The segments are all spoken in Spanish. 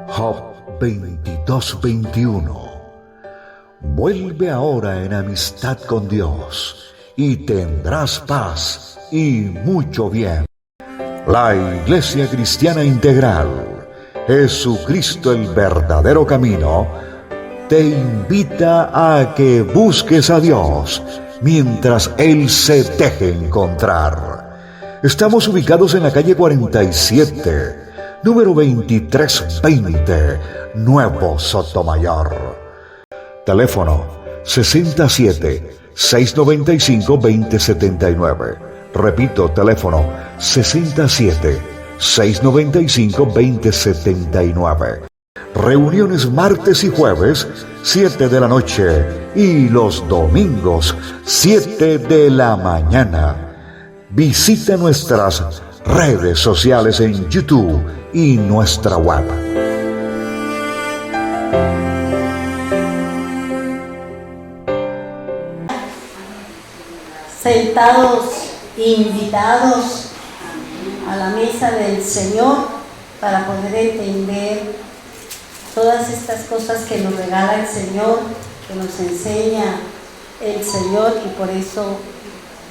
Job 22:21. Vuelve ahora en amistad con Dios y tendrás paz y mucho bien. La Iglesia Cristiana Integral, Jesucristo el verdadero camino, te invita a que busques a Dios mientras Él se deje encontrar. Estamos ubicados en la calle 47, número 2320, Nuevo Sotomayor. Teléfono 67-695-2079. Repito, teléfono 67-695-2079. Reuniones martes y jueves, 7 de la noche, y los domingos, 7 de la mañana. Visita nuestras redes sociales en YouTube y nuestra web. Sentados, invitados a la mesa del Señor para poder entender todas estas cosas que nos regala el Señor, que nos enseña el Señor, y por eso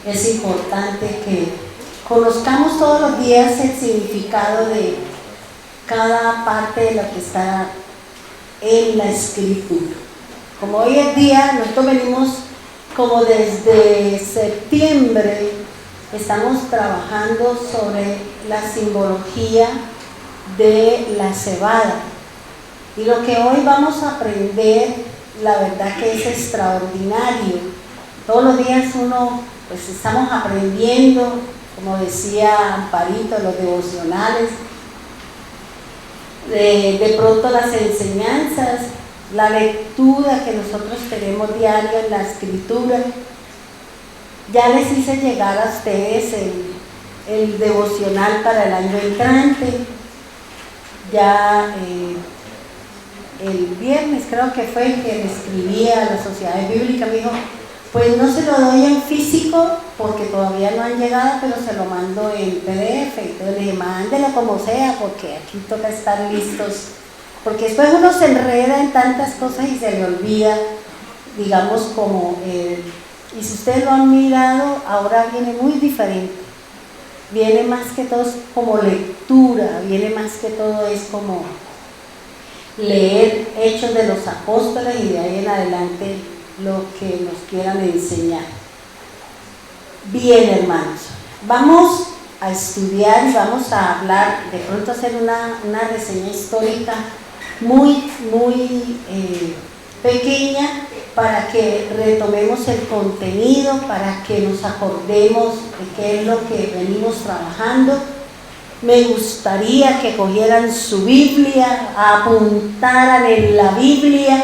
es importante que conozcamos todos los días el significado de cada parte de lo que está en la Escritura. Como hoy en día nosotros venimos como desde septiembre, estamos trabajando sobre la simbología de la cebada. Y lo que hoy vamos a aprender, la verdad que es extraordinario. Todos los días pues estamos aprendiendo, como decía Amparito, los devocionales, de pronto las enseñanzas, la lectura que nosotros tenemos diaria en la Escritura. Ya les hice llegar a ustedes el devocional para el año entrante. Ya el viernes creo que fue el que le escribí a la Sociedad Bíblica, me dijo, pues no se lo doy en físico porque todavía no han llegado, pero se lo mando en PDF. Entonces le dije, mándelo como sea, porque aquí toca estar listos, porque después uno se enreda en tantas cosas y se le olvida, digamos, como y si ustedes lo han mirado, ahora viene muy diferente, viene más que todo como lectura, viene más que todo es como leer Hechos de los Apóstoles y de ahí en adelante lo que nos quieran enseñar. Bien, hermanos, vamos a estudiar y vamos a hablar, de pronto hacer una reseña histórica muy pequeña para que retomemos el contenido, para que nos acordemos de qué es lo que venimos trabajando. Me gustaría que cogieran su Biblia, apuntaran en la Biblia,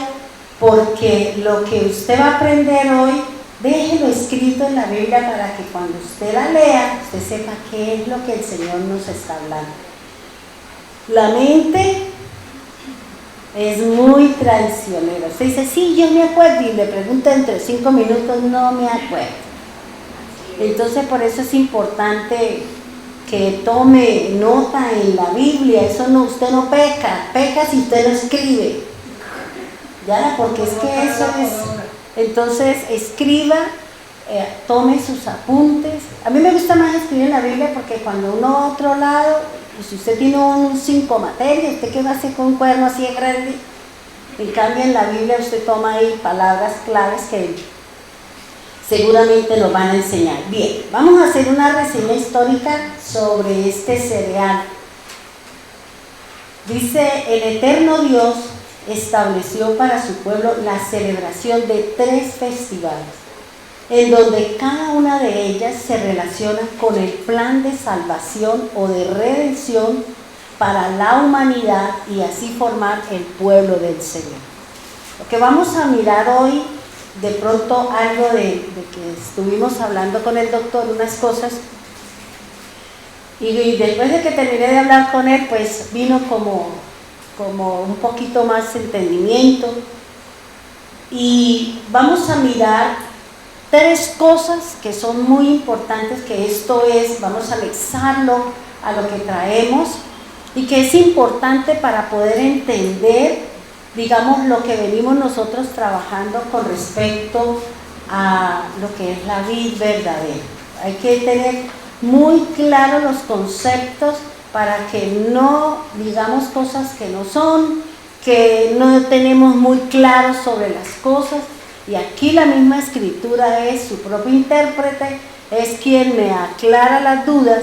porque lo que usted va a aprender hoy, déjelo escrito en la Biblia para que cuando usted la lea, usted sepa qué es lo que el Señor nos está hablando. La mente es muy traicionera. Usted dice, sí, yo me acuerdo, y le pregunta entre 5 minutos, no me acuerdo. Entonces, por eso es importante que tome nota en la Biblia. Eso no, usted no peca si usted no escribe. Ya, porque es que eso es. Entonces, escriba, tome sus apuntes. A mí me gusta más escribir en la Biblia porque cuando uno va a otro lado, pues si usted tiene un 5 materias, ¿usted qué va a hacer con un cuaderno así de grande? En cambio, en la Biblia usted toma ahí palabras claves que seguramente nos van a enseñar. Bien, vamos a hacer una reseña histórica sobre este cereal. Dice, el eterno Dios estableció para su pueblo la celebración de 3 festivales, en donde cada una de ellas se relaciona con el plan de salvación o de redención para la humanidad y así formar el pueblo del Señor. Lo que vamos a mirar hoy, de pronto algo de que estuvimos hablando con el doctor, unas cosas, Y después de que terminé de hablar con él, pues vino como un poquito más entendimiento. Y vamos a mirar 3 cosas que son muy importantes, que esto es, vamos a anexarlo a lo que traemos y que es importante para poder entender, digamos, lo que venimos nosotros trabajando con respecto a lo que es la vid verdadera. Hay que tener muy claros los conceptos para que no digamos cosas que no son, que no tenemos muy claro sobre las cosas. Y aquí la misma escritura es su propio intérprete, es quien me aclara las dudas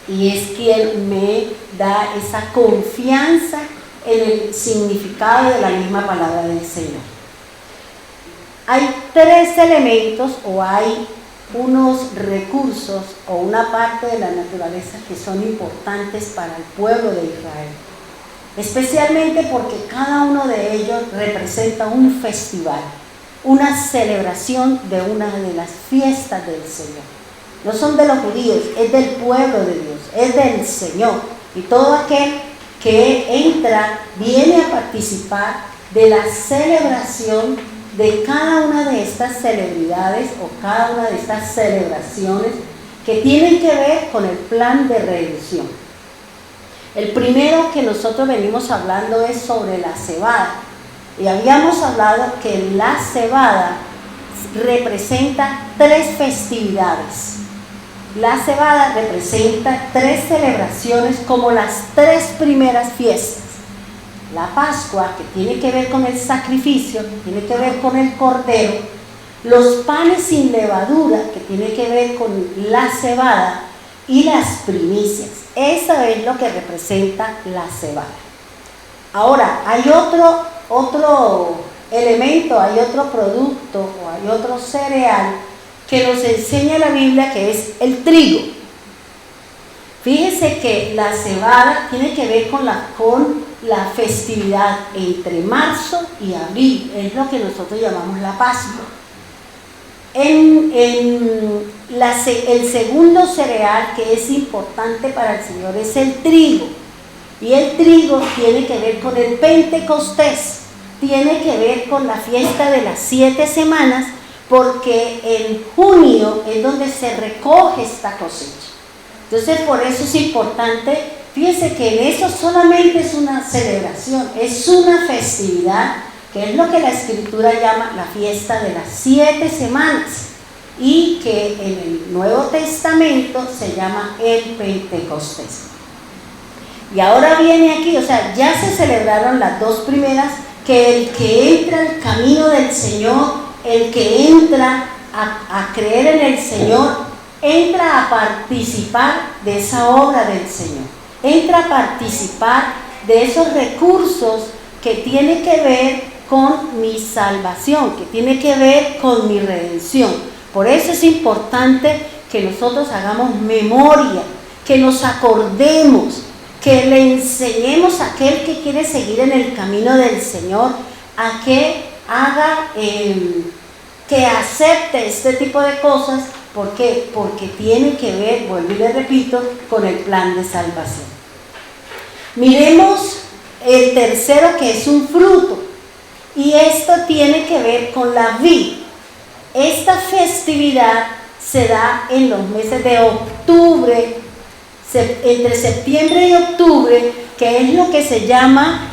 y es quien me da esa confianza en el significado de la misma palabra del Señor. Hay 3 elementos o hay unos recursos o una parte de la naturaleza que son importantes para el pueblo de Israel, especialmente porque cada uno de ellos representa un festival, una celebración de una de las fiestas del Señor. No son de los judíos, es del pueblo de Dios, es del Señor. Y todo aquel que entra viene a participar de la celebración de cada una de estas celebridades o cada una de estas celebraciones que tienen que ver con el plan de redención. El primero que nosotros venimos hablando es sobre la cebada. Y habíamos hablado que la cebada representa 3 festividades. La cebada representa 3 celebraciones como las 3 primeras fiestas. La Pascua, que tiene que ver con el sacrificio, que tiene que ver con el cordero. Los panes sin levadura, que tiene que ver con la cebada. Y las primicias. Eso es lo que representa la cebada. Ahora, hay otro elemento, hay otro producto o hay otro cereal que nos enseña la Biblia, que es el trigo. Fíjese que la cebada tiene que ver con la festividad entre marzo y abril, es lo que nosotros llamamos la Pascua. El segundo cereal que es importante para el Señor es el trigo. Y el trigo tiene que ver con el Pentecostés, tiene que ver con la fiesta de las 7 semanas, porque en junio es donde se recoge esta cosecha. Entonces, por eso es importante, fíjese que en eso solamente es una celebración, es una festividad, que es lo que la Escritura llama la fiesta de las 7 semanas, y que en el Nuevo Testamento se llama el Pentecostés. Y ahora viene aquí, o sea, ya se celebraron las 2 primeras, que el que entra al camino del Señor, el que entra a creer en el Señor, entra a participar de esa obra del Señor, entra a participar de esos recursos que tiene que ver con mi salvación, que tiene que ver con mi redención. Por eso es importante que nosotros hagamos memoria, que nos acordemos, que le enseñemos a aquel que quiere seguir en el camino del Señor a que haga, que acepte este tipo de cosas. ¿Por qué? Porque tiene que ver, vuelvo y le repito, con el plan de salvación. Miremos el tercero, que es un fruto, y esto tiene que ver con la vid. Esta festividad se da en los meses de octubre, entre septiembre y octubre, que es lo que se llama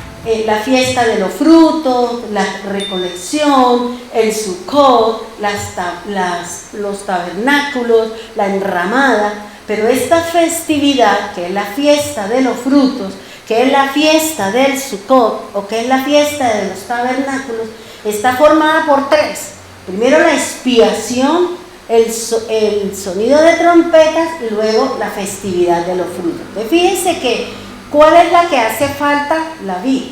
la fiesta de los frutos, la recolección, el Sukkot, los tabernáculos, la enramada. Pero esta festividad, que es la fiesta de los frutos, que es la fiesta del Sukkot, o que es la fiesta de los tabernáculos, está formada por 3. Primero la expiación, el sonido de trompetas, y luego la festividad de los frutos. Entonces, fíjense que, ¿cuál es la que hace falta? La vid.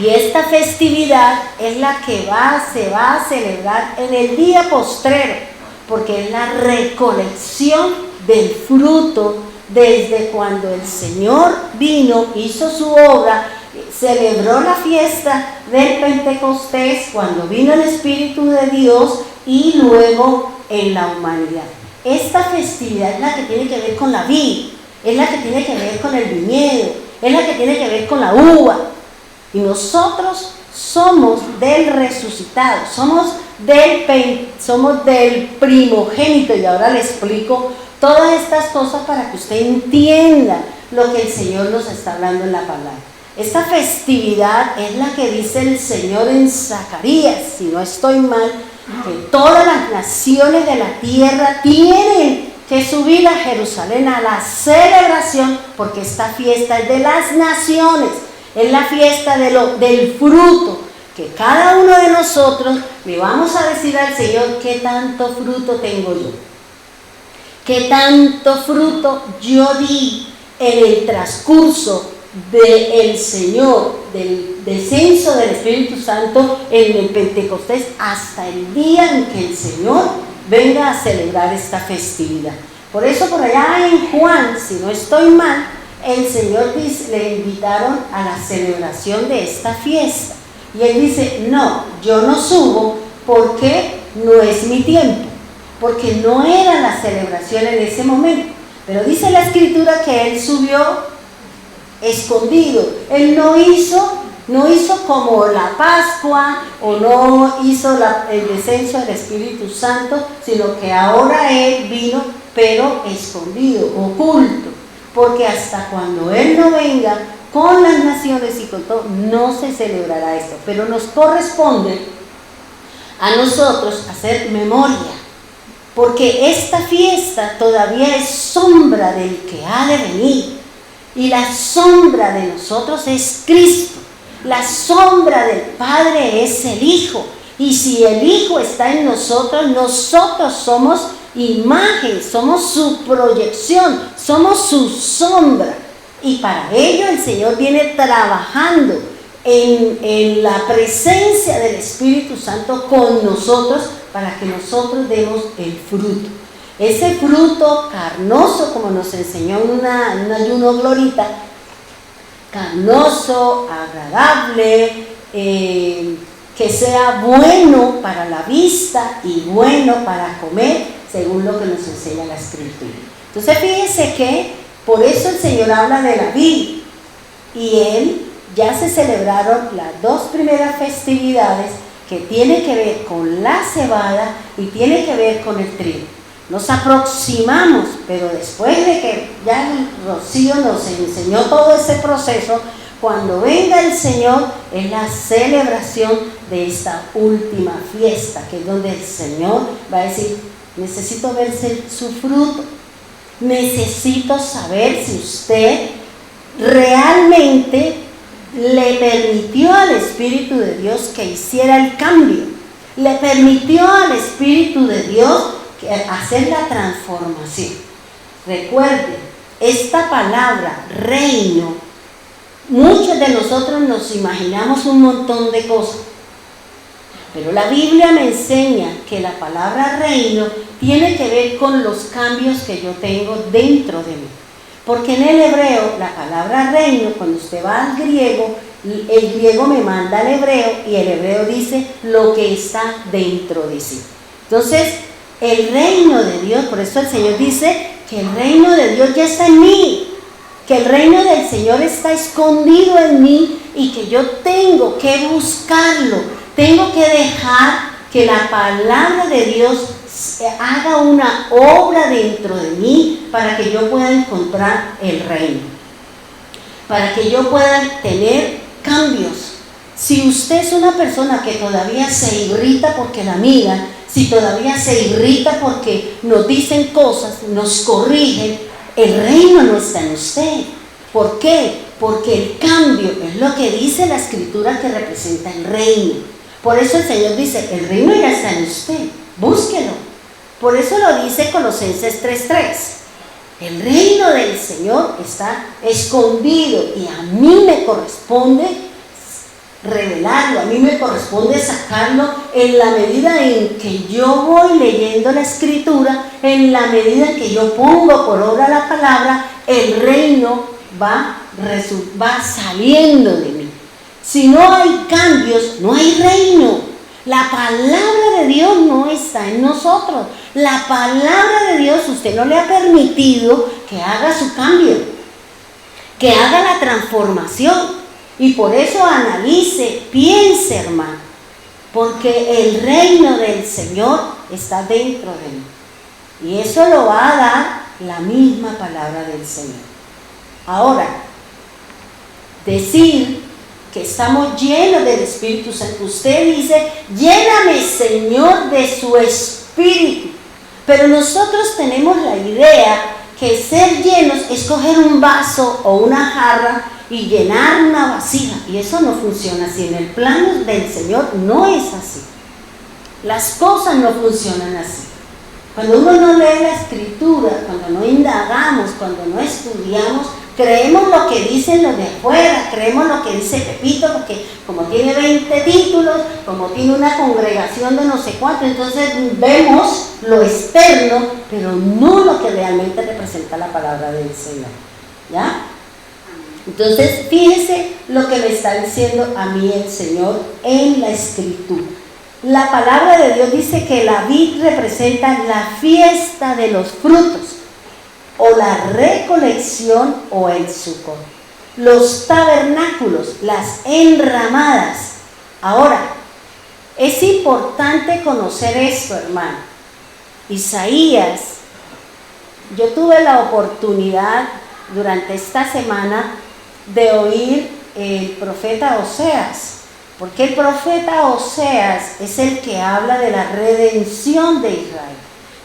Y esta festividad es la que se va a celebrar en el día postrero, porque es la recolección del fruto desde cuando el Señor vino, hizo su obra, celebró la fiesta del Pentecostés, cuando vino el Espíritu de Dios, y luego en la humanidad. esta festividad es la que tiene que ver con la vid, es la que tiene que ver con el viñedo, es la que tiene que ver con la uva. Y nosotros somos del resucitado, somos del primogénito. Y ahora le explico todas estas cosas para que usted entienda lo que el Señor nos está hablando en la palabra. Esta festividad es la que dice el Señor en Zacarías, si no estoy mal, que todas las naciones de la tierra tienen que subir a Jerusalén a la celebración, porque esta fiesta es de las naciones, es la fiesta del fruto, que cada uno de nosotros le vamos a decir al Señor: ¿qué tanto fruto tengo yo? ¿Qué tanto fruto yo di en el transcurso del Señor, del descenso del Espíritu Santo en el Pentecostés, hasta el día en que el Señor venga a celebrar esta festividad? Por eso por allá en Juan, si no estoy mal, el Señor le invitaron a la celebración de esta fiesta. Y Él dice: no, yo no subo porque no es mi tiempo, porque no era la celebración en ese momento. Pero dice la Escritura que Él subió escondido. Él no hizo como la Pascua, o no hizo el descenso del Espíritu Santo, sino que ahora Él vino, pero escondido, oculto, porque hasta cuando Él no venga con las naciones y con todo, no se celebrará esto. Pero nos corresponde a nosotros hacer memoria, porque esta fiesta todavía es sombra del que ha de venir. Y la sombra de nosotros es Cristo. La sombra del Padre es el Hijo. Y si el Hijo está en nosotros, nosotros somos imagen, somos su proyección, somos su sombra. Y para ello el Señor viene trabajando en la presencia del Espíritu Santo con nosotros, para que nosotros demos el fruto. Ese fruto carnoso, como nos enseñó en un ayuno Glorita, carnoso, agradable, que sea bueno para la vista y bueno para comer, según lo que nos enseña la Escritura. Entonces fíjense que por eso el Señor habla de la vid, y Él ya se celebraron las dos primeras festividades, que tiene que ver con la cebada y tiene que ver con el trigo. Nos aproximamos, pero después de que ya el Rocío nos enseñó todo ese proceso, cuando venga el Señor es la celebración de esta última fiesta, que es donde el Señor va a decir: necesito ver su fruto, necesito saber si usted realmente le permitió al Espíritu de Dios que hiciera el cambio, le permitió al Espíritu de Dios hacer la transformación. Recuerden, esta palabra reino, muchos de nosotros nos imaginamos un montón de cosas, pero la Biblia me enseña que la palabra reino tiene que ver con los cambios que yo tengo dentro de mí. Porque en el hebreo, la palabra reino, cuando usted va al griego, el griego me manda al hebreo, y el hebreo dice lo que está dentro de sí. Entonces, el reino de Dios, por eso el Señor dice que el reino de Dios ya está en mí, que el reino del Señor está escondido en mí, y que yo tengo que buscarlo, tengo que dejar que la palabra de Dios haga una obra dentro de mí, para que yo pueda encontrar el reino, para que yo pueda tener cambios. Si usted es una persona que todavía se irrita porque la miran, si todavía se irrita porque nos dicen cosas, nos corrigen, el reino no está en usted. ¿Por qué? Porque el cambio es lo que dice la Escritura que representa el reino. Por eso el Señor dice: el reino ya está en usted, búsquelo. Por eso lo dice Colosenses 3:3. El reino del Señor está escondido, y a mí me corresponde revelarlo, a mí me corresponde sacarlo en la medida en que yo voy leyendo la Escritura, en la medida en que yo pongo por obra la palabra, el reino va saliendo de mí. Si no hay cambios, no hay reino. La palabra de Dios no está en nosotros. La palabra de Dios, usted no le ha permitido que haga su cambio, que haga la transformación. Y por eso analice, piense, hermano, porque el reino del Señor está dentro de mí. Y eso lo va a dar la misma palabra del Señor. Ahora, decir que estamos llenos del Espíritu Santo. Usted dice, lléname, Señor, de su Espíritu. Pero nosotros tenemos la idea que ser llenos es coger un vaso o una jarra y llenar una vasija. Y eso no funciona así. En el plano del Señor no es así. Las cosas no funcionan así. Cuando uno no lee la Escritura, cuando no indagamos, cuando no estudiamos, creemos lo que dicen los de afuera, creemos lo que dice Pepito, porque como tiene 20 títulos, como tiene una congregación de no sé cuánto, entonces vemos lo externo, pero no lo que realmente representa la palabra del Señor. ¿Ya? Entonces, fíjese lo que me está diciendo a mí el Señor en la Escritura. La palabra de Dios dice que la vid representa la fiesta de los frutos, o la recolección o el Sucot. Los tabernáculos, las enramadas. Ahora, es importante conocer esto, hermano. Isaías, yo tuve la oportunidad durante esta semana de oír el profeta Oseas, porque el profeta Oseas es el que habla de la redención de Israel,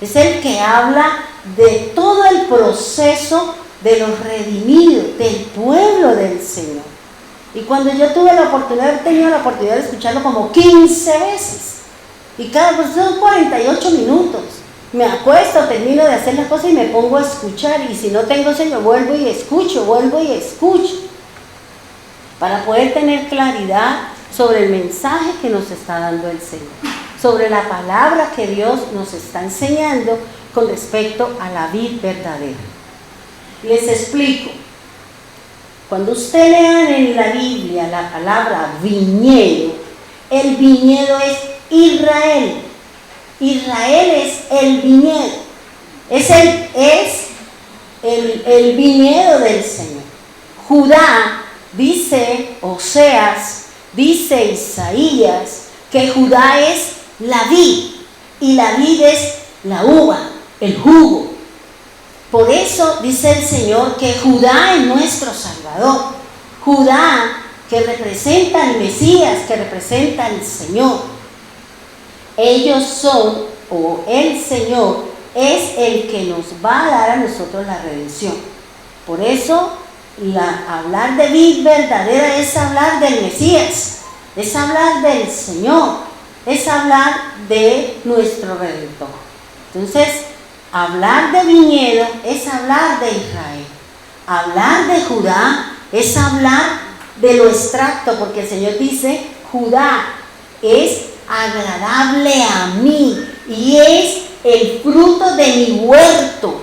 es el que habla de todo el proceso de los redimidos, del pueblo del Señor. Y cuando yo tuve la oportunidad, he tenido la oportunidad de escucharlo como 15 veces, y cada vez son 48 minutos. Me acuesto, termino de hacer las cosas y me pongo a escuchar, y si no tengo sueño, vuelvo y escucho, para poder tener claridad sobre el mensaje que nos está dando el Señor, sobre la palabra que Dios nos está enseñando con respecto a la vid verdadera. Les explico. Cuando usted lean en la Biblia la palabra viñedo, el viñedo es Israel. Israel es el viñedo. Es el viñedo del Señor. Judá, dice Oseas, dice Isaías, que Judá es la vid, y la vid es la uva, el jugo. Por eso dice el Señor que Judá es nuestro Salvador. Judá, que representa al Mesías, que representa al Señor. Ellos son, o el Señor, es el que nos va a dar a nosotros la redención. Por eso, hablar de vid verdadera es hablar del Mesías, es hablar del Señor, es hablar de nuestro Redentor. Entonces, hablar de viñedo es hablar de Israel. Hablar de Judá es hablar de lo extracto, porque el Señor dice, Judá es agradable a mí y es el fruto de mi huerto.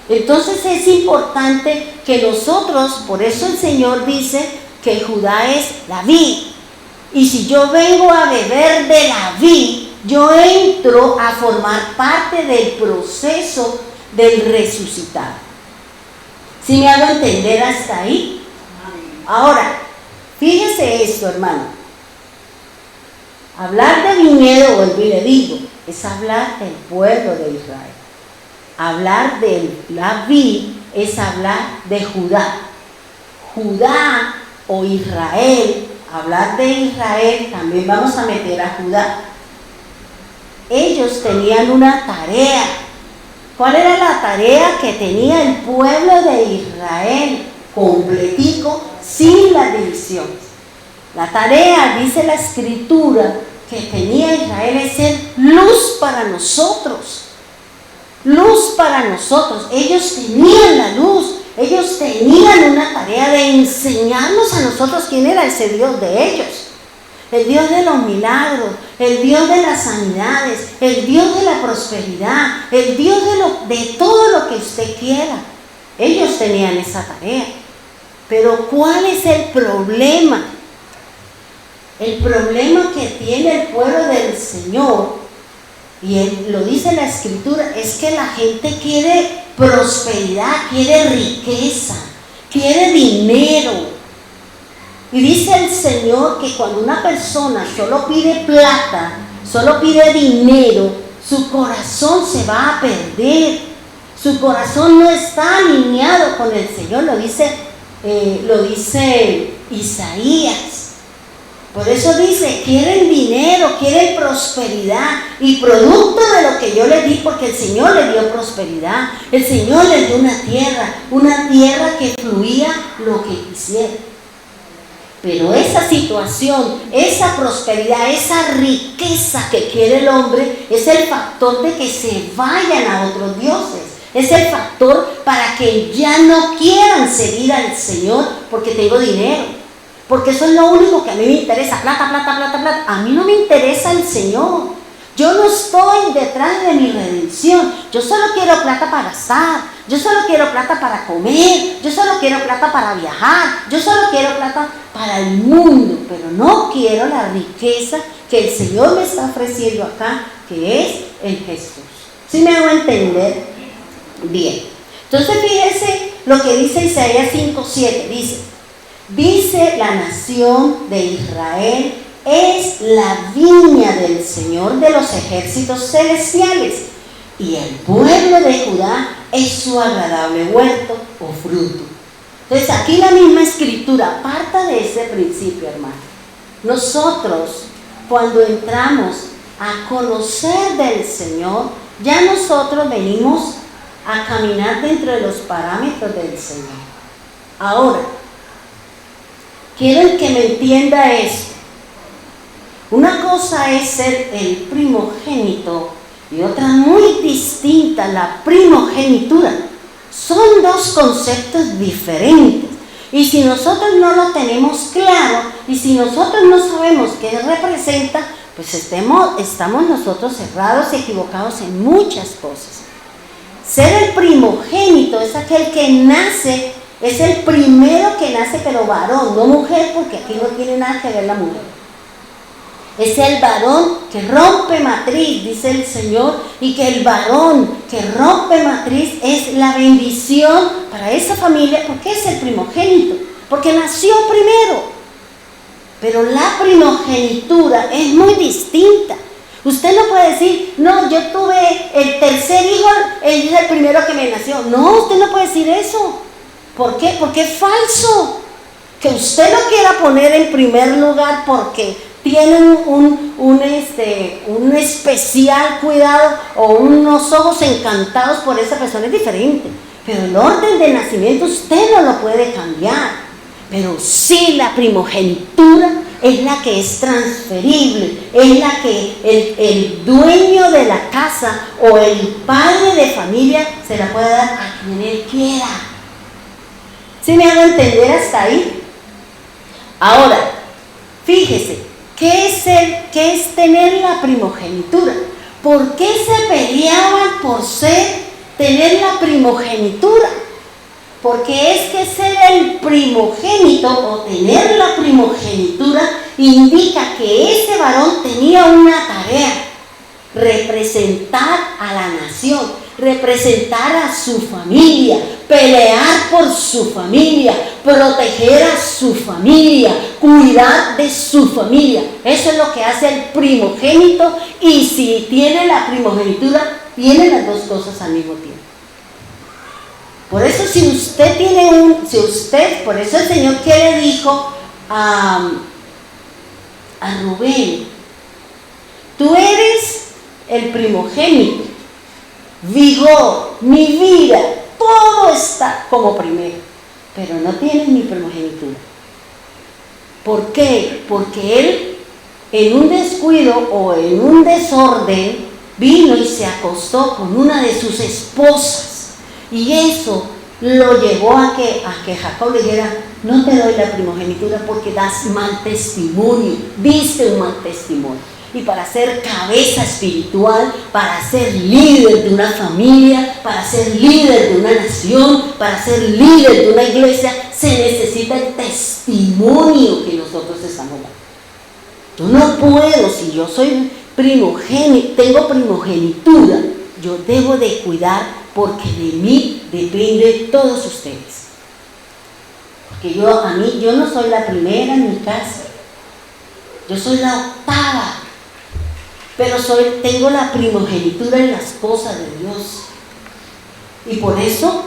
Entonces es importante que nosotros, por eso el Señor dice que Judá es la vid. Y si yo vengo a beber de la vid, yo entro a formar parte del proceso del resucitado. ¿Sí me hago entender hasta ahí? Ahora, fíjese esto, hermano. Hablar de viñedo, vuelvo y le digo, es hablar del pueblo de Israel. Hablar de la vid es hablar de Judá. Judá o Israel, hablar de Israel, también vamos a meter a Judá. Ellos tenían una tarea. ¿Cuál era la tarea que tenía el pueblo de Israel? Completico, sin las divisiones. La tarea, dice la Escritura, que tenía Israel es ser luz para nosotros. Luz para nosotros. Ellos tenían la luz. Ellos tenían una tarea de enseñarnos a nosotros quién era ese Dios de ellos. El Dios de los milagros, el Dios de las sanidades, el Dios de la prosperidad, el Dios de todo lo que usted quiera. Ellos tenían esa tarea. Pero ¿cuál es el problema? El problema que tiene el pueblo del Señor, y lo dice la Escritura, es que la gente quiere prosperidad, quiere riqueza, quiere dinero. Y dice el Señor que cuando una persona solo pide plata, solo pide dinero, su corazón se va a perder. Su corazón no está alineado con el Señor, lo dice Isaías. Por eso dice, quieren dinero, quieren prosperidad, y producto de lo que yo les di, porque el Señor les dio prosperidad, el Señor les dio una tierra que fluía lo que quisiera. Pero esa situación, esa prosperidad, esa riqueza que quiere el hombre, es el factor de que se vayan a otros dioses. Es el factor para que ya no quieran seguir al Señor porque tengo dinero. Porque eso es lo único que a mí me interesa, plata, plata, plata, plata. A mí no me interesa el Señor. Yo no estoy detrás de mi redención. Yo solo quiero plata para gastar. Yo solo quiero plata para comer. Yo solo quiero plata para viajar. Yo solo quiero plata para el mundo. Pero no quiero la riqueza que el Señor me está ofreciendo acá, que es en Jesús. ¿Sí me hago entender? Bien. Entonces fíjese lo que dice Isaías 5:7. Dice la nación de Israel es la viña del Señor de los ejércitos celestiales, y el pueblo de Judá es su agradable huerto o fruto. Entonces aquí la misma Escritura parta de ese principio, hermano. Nosotros, cuando entramos a conocer del Señor, ya nosotros venimos a caminar dentro de los parámetros del Señor. Ahora, quiero que me entienda esto. Una cosa es ser el primogénito y otra muy distinta, la primogenitura. Son dos conceptos diferentes. Y si nosotros no lo tenemos claro, y si nosotros no sabemos qué representa, pues estamos nosotros cerrados y equivocados en muchas cosas. Ser el primogénito es aquel que nace, es el primero que nace, pero varón, no mujer, porque aquí no tiene nada que ver la mujer. Es el varón que rompe matriz, dice el Señor, y que el varón que rompe matriz es la bendición para esa familia, porque es el primogénito, porque nació primero. Pero la primogenitura es muy distinta. Usted no puede decir, no, yo tuve el tercer hijo, él es el primero que me nació. No, usted no puede decir eso. ¿Por qué? Porque es falso. Que usted lo quiera poner en primer lugar porque tiene un especial cuidado o unos ojos encantados por esa persona es diferente. Pero el orden de nacimiento usted no lo puede cambiar. Pero sí, la primogenitura es la que es transferible, es la que el dueño de la casa o el padre de familia se la puede dar a quien él quiera. ¿Sí me hago entender hasta ahí? Ahora, fíjese, ¿qué es tener la primogenitura? ¿Por qué se peleaban por tener la primogenitura? Porque es que ser el primogénito o tener la primogenitura indica que ese varón tenía una tarea: representar a la nación, representar a su familia, pelear por su familia, proteger a su familia, cuidar de su familia. Eso es lo que hace el primogénito, y si tiene la primogenitura, tiene las dos cosas al mismo tiempo. Por eso por eso el Señor, ¿qué le dijo a Rubén? Tú eres el primogénito, vigor, mi vida, todo está como primero, pero no tienes mi primogenitura. ¿Por qué? Porque él, en un descuido o en un desorden, vino y se acostó con una de sus esposas. Y eso lo llevó a que Jacob le dijera: no te doy la primogenitura porque das mal testimonio, diste un mal testimonio. Y para ser cabeza espiritual, para ser líder de una familia, para ser líder de una nación, para ser líder de una iglesia, se necesita el testimonio que nosotros estamos dando. Yo no puedo, si yo soy primogénito, tengo primogenitura, yo debo de cuidar porque de mí depende todos ustedes. Porque yo no soy la primera en mi casa, yo soy la octava, pero tengo la primogenitura en las cosas de Dios. Y por eso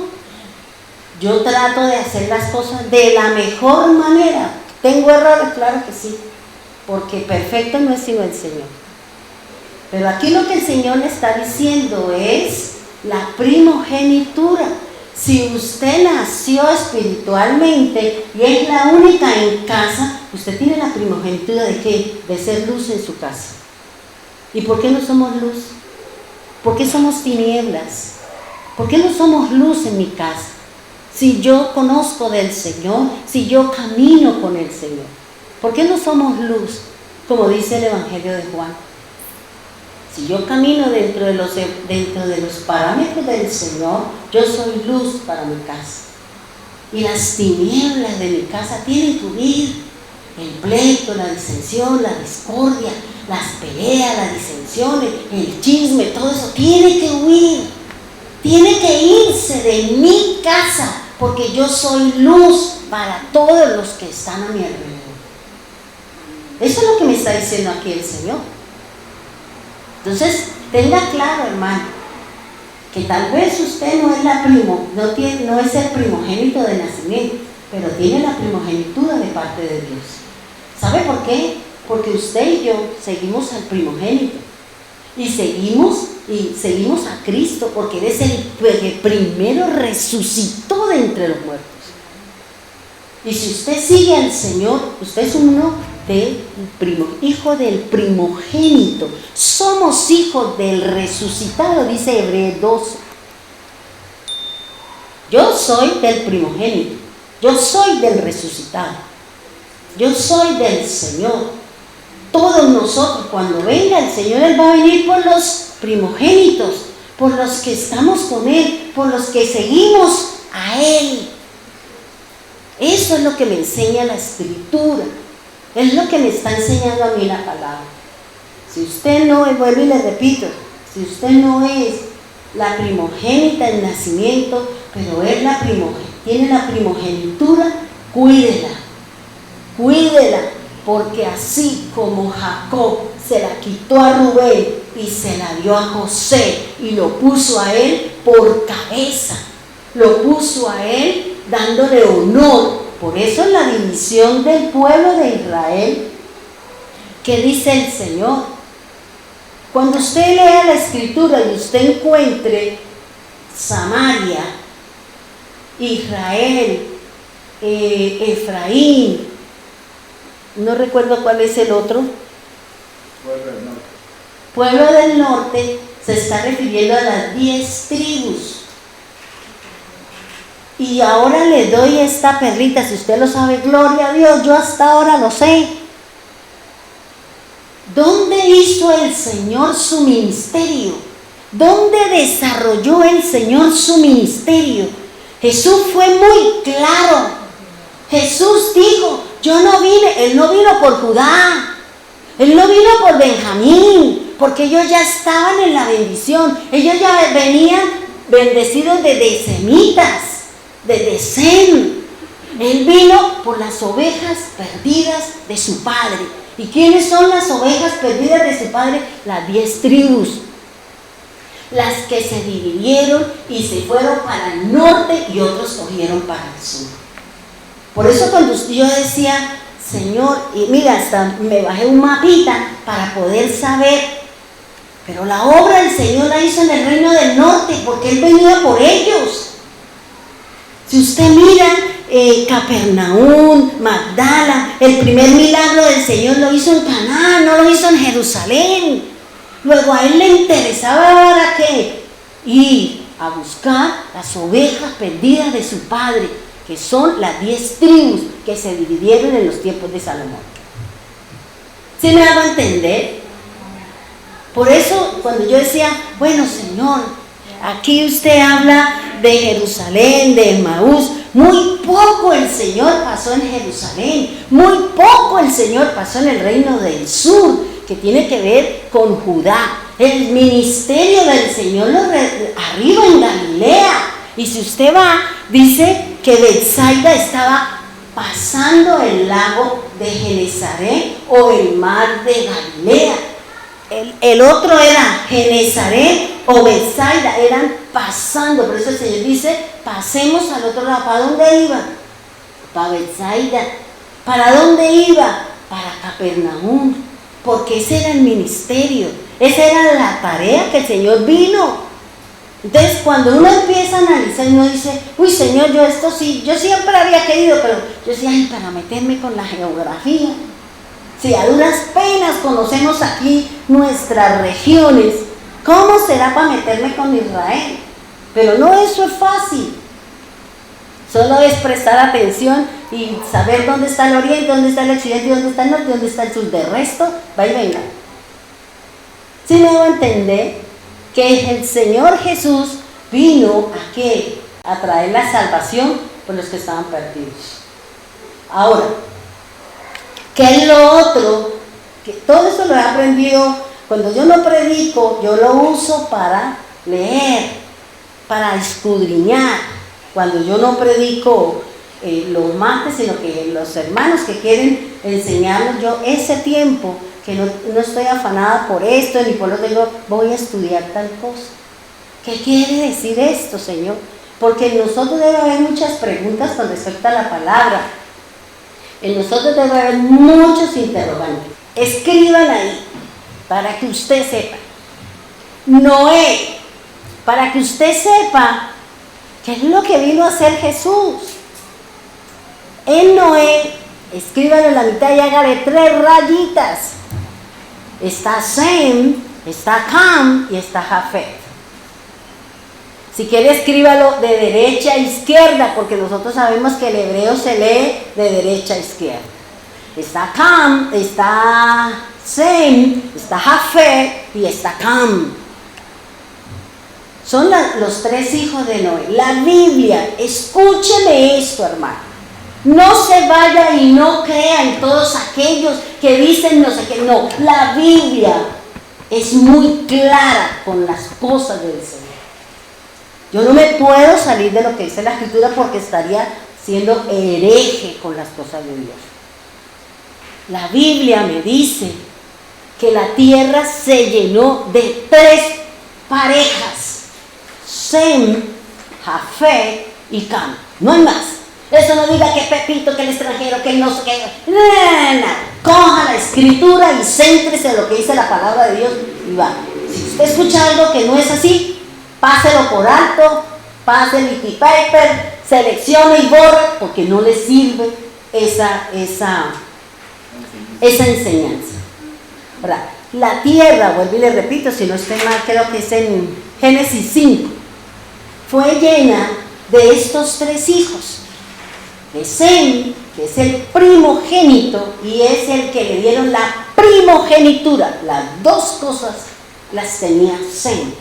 yo trato de hacer las cosas de la mejor manera. ¿Tengo errores? Claro que sí, porque perfecto no es sino el Señor. Pero aquí lo que el Señor le está diciendo es la primogenitura. Si usted nació espiritualmente y es la única en casa, usted tiene la primogenitura ¿de qué? De ser luz en su casa. ¿Y por qué no somos luz? ¿Por qué somos tinieblas? ¿Por qué no somos luz en mi casa? Si yo conozco del Señor, si yo camino con el Señor, ¿por qué no somos luz? Como dice el Evangelio de Juan. Si yo camino dentro de los parámetros del Señor, yo soy luz para mi casa. Y las tinieblas de mi casa tienen que huir. El pleito, la disensión, la discordia, las peleas, las disensiones, el chisme, todo eso tiene que huir. Tiene que irse de mi casa, porque yo soy luz para todos los que están a mi alrededor. Eso es lo que me está diciendo aquí el Señor. Entonces, tenga claro, hermano, que tal vez usted no es el primogénito de nacimiento, pero tiene la primogenitura de parte de Dios. ¿Sabe por qué? Porque usted y yo seguimos al primogénito y seguimos a Cristo, porque Él es el que primero resucitó de entre los muertos. Y si usted sigue al Señor, usted es hijo del primogénito. Somos hijos del resucitado, dice Hebreos 12. Yo soy del primogénito, yo soy del resucitado, yo soy del Señor. Todos nosotros, cuando venga el Señor, Él va a venir por los primogénitos, por los que estamos con Él, por los que seguimos a Él. Eso es lo que me enseña la Escritura, es lo que me está enseñando a mí la palabra. Si usted no es, vuelvo y le repito, si usted no es la primogénita en nacimiento, pero es tiene la primogenitura, cuídela, porque así como Jacob se la quitó a Rubén y se la dio a José y lo puso a él por cabeza, lo puso a él dándole honor. Por eso en la división del pueblo de Israel, ¿qué dice el Señor? Cuando usted lea la Escritura y usted encuentre Samaria, Israel, Efraín, no recuerdo cuál es el otro, pueblo del norte, se está refiriendo a las 10 tribus. Y ahora le doy esta perlita, si usted lo sabe, gloria a Dios, yo hasta ahora lo sé. ¿Dónde hizo el Señor su ministerio? ¿Dónde desarrolló el Señor su ministerio? Jesús fue muy claro. Jesús dijo, Él no vino por Judá, Él no vino por Benjamín, porque ellos ya estaban en la bendición, ellos ya venían bendecidos desde semitas, desde Sem. Él vino por las ovejas perdidas de su padre. ¿Y quiénes son las ovejas perdidas de su padre? Las 10 tribus, las que se dividieron y se fueron para el norte y otros cogieron para el sur. Por eso cuando yo decía, Señor, y mira, hasta me bajé un mapita para poder saber, pero la obra del Señor la hizo en el reino del norte, porque Él venía por ellos. Si usted mira Capernaum, Magdala, el primer milagro del Señor lo hizo en Canaán, no lo hizo en Jerusalén. Luego a Él le interesaba ahora que ir a buscar las ovejas perdidas de su padre, que son las 10 tribus que se dividieron en los tiempos de Salomón. ¿Sí me hago entender? Por eso cuando yo decía, bueno, Señor, aquí usted habla de Jerusalén, de Emaús, muy poco el Señor pasó en Jerusalén, muy poco el Señor pasó en el reino del sur, que tiene que ver con Judá. El ministerio del Señor arriba en Galilea. Y si usted va, dice que Betsaida estaba pasando el lago de Genesaret o el mar de Galilea. El otro era Genesaret o Betsaida, eran pasando. Por eso el Señor dice, pasemos al otro lado. ¿Para dónde iba? Para Betsaida. ¿Para dónde iba? Para Capernaum. Porque ese era el ministerio, esa era la tarea que el Señor vino. Entonces, cuando uno empieza a analizar, uno dice, uy, Señor, yo esto sí, yo siempre había querido, pero yo decía, ay, para meterme con la geografía. Si a duras penas conocemos aquí nuestras regiones, ¿cómo será para meterme con Israel? Pero no, eso es fácil. Solo es prestar atención y saber dónde está el oriente, dónde está el occidente, dónde está el norte, dónde está el sur. De resto, va y venga. ¿Sí me debo entender? Que el Señor Jesús vino ¿a qué? A traer la salvación por los que estaban perdidos. Ahora, ¿qué es lo otro? Que todo eso lo he aprendido. Cuando yo no predico, yo lo uso para leer, para escudriñar. Cuando yo no predico los martes, sino que los hermanos que quieren enseñarnos, yo ese tiempo que no estoy afanada por esto ni por lo digo, voy a estudiar tal cosa. ¿Qué quiere decir esto, Señor? Porque en nosotros debe haber muchas preguntas con respecto a la palabra. En nosotros debe haber muchos interrogantes. Escriban ahí para que usted sepa. Noé, para que usted sepa ¿qué es lo que vino a hacer Jesús? En Noé, escríbanlo en la mitad y hágale 3 rayitas. Está Sem, está Cam y está Jafet. Si quiere, escríbalo de derecha a izquierda, porque nosotros sabemos que el hebreo se lee de derecha a izquierda. Está Cam, está Sem, está Jafet y está Cam. Son los 3 hijos de Noé. La Biblia, escúcheme esto, hermano. No se vaya y no crea en todos aquellos que dicen no sé qué. No, la Biblia es muy clara con las cosas del Señor. Yo no me puedo salir de lo que dice la Escritura porque estaría siendo hereje con las cosas de Dios. La Biblia me dice que la tierra se llenó de 3 parejas. Sem, Jafet y Cam. No hay más. Eso no diga que Pepito, que el extranjero, que el no sé qué. No. Coja la escritura y céntrese en lo que dice la palabra de Dios y va. Si usted escucha algo que no es así, páselo por alto, pase el Wikipaper, seleccione y borre, porque no le sirve esa enseñanza. Ahora, la tierra, vuelvo y le repito, si no estoy mal, creo que es en Génesis 5. Fue llena de estos 3 hijos, de Sem, que es el primogénito y es el que le dieron la primogenitura. Las 2 cosas las tenía Sem.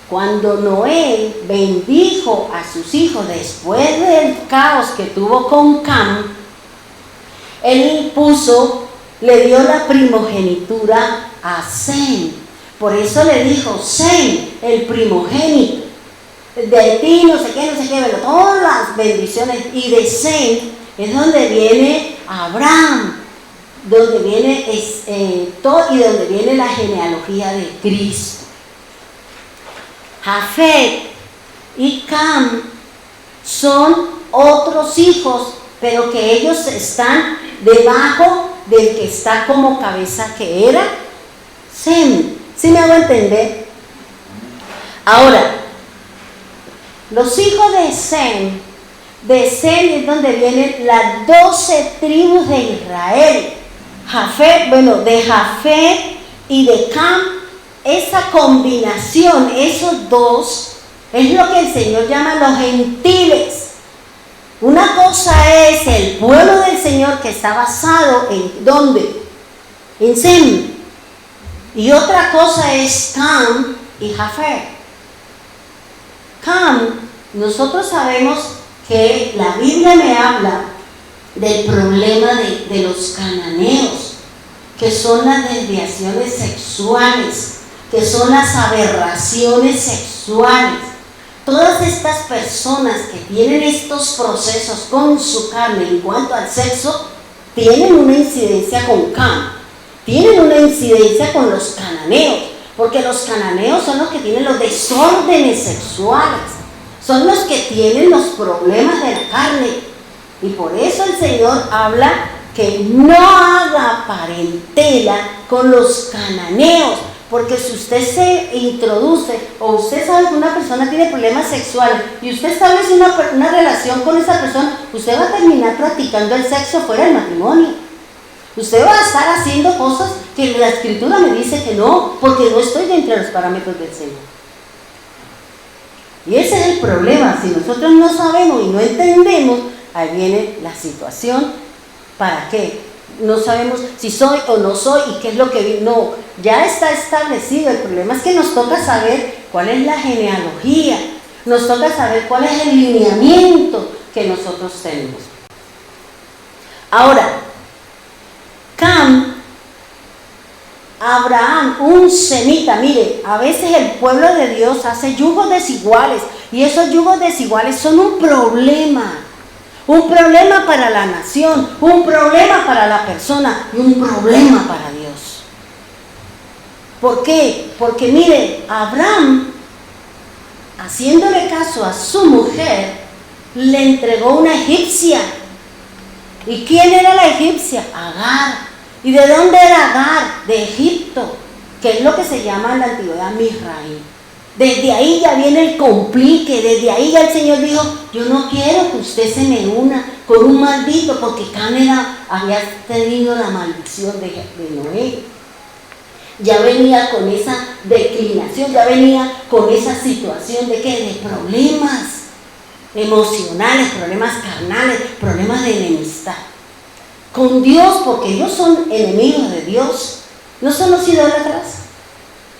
Cuando Noé bendijo a sus hijos después del caos que tuvo con Cam, él le dio la primogenitura a Sem. Por eso le dijo Sem, el primogénito. De ti no sé qué, pero todas las bendiciones. Y de Sem es donde viene Abraham, donde viene todo y donde viene la genealogía de Cristo. Jafet y Cam son otros hijos, pero que ellos están debajo del que está como cabeza, que era Sem. ¿Sí me hago entender? Ahora, los hijos de Sem es donde vienen las 12 tribus de Israel. De Jafet y de Cam, esa combinación, esos 2, es lo que el Señor llama los gentiles. Una cosa es el pueblo del Señor que está basado en ¿dónde? En Sem. Y otra cosa es Cam y Jafet. Cam, nosotros sabemos que la Biblia me habla del problema de los cananeos, que son las desviaciones sexuales, que son las aberraciones sexuales. Todas estas personas que tienen estos procesos con su carne en cuanto al sexo, tienen una incidencia con Cam, tienen una incidencia con los cananeos, porque los cananeos son los que tienen los desórdenes sexuales, son los que tienen los problemas de la carne. Y por eso el Señor habla que no haga parentela con los cananeos, porque si usted se introduce o usted sabe que una persona tiene problemas sexuales y usted establece una relación con esa persona, usted va a terminar practicando el sexo fuera del matrimonio. Usted va a estar haciendo cosas que la Escritura me dice que no, porque no estoy dentro de los parámetros del Señor. Y ese es el problema. Si nosotros no sabemos y no entendemos, ahí viene la situación. ¿Para qué? No sabemos si soy o no soy y qué es lo que vi. No, ya está establecido. El problema es que nos toca saber cuál es la genealogía, nos toca saber cuál es el lineamiento que nosotros tenemos. Ahora, Cam, Abraham, un semita. Mire, a veces el pueblo de Dios hace yugos desiguales y esos yugos desiguales son un problema para la nación, un problema para la persona y un problema para Dios. ¿Por qué? Porque mire, Abraham, haciéndole caso a su mujer, le entregó una egipcia. ¿Y quién era la egipcia? Agar. ¿Y de dónde era Agar? De Egipto, que es lo que se llama en la antigüedad Misraim. Desde ahí ya viene el complique, desde ahí ya el Señor dijo, yo no quiero que usted se me una con un maldito, porque Cam había tenido la maldición de Noé. Ya venía con esa declinación, ya venía con esa situación de ¿qué? De problemas emocionales, problemas carnales, problemas de enemistad con Dios, porque ellos son enemigos de Dios, no son los idólatras.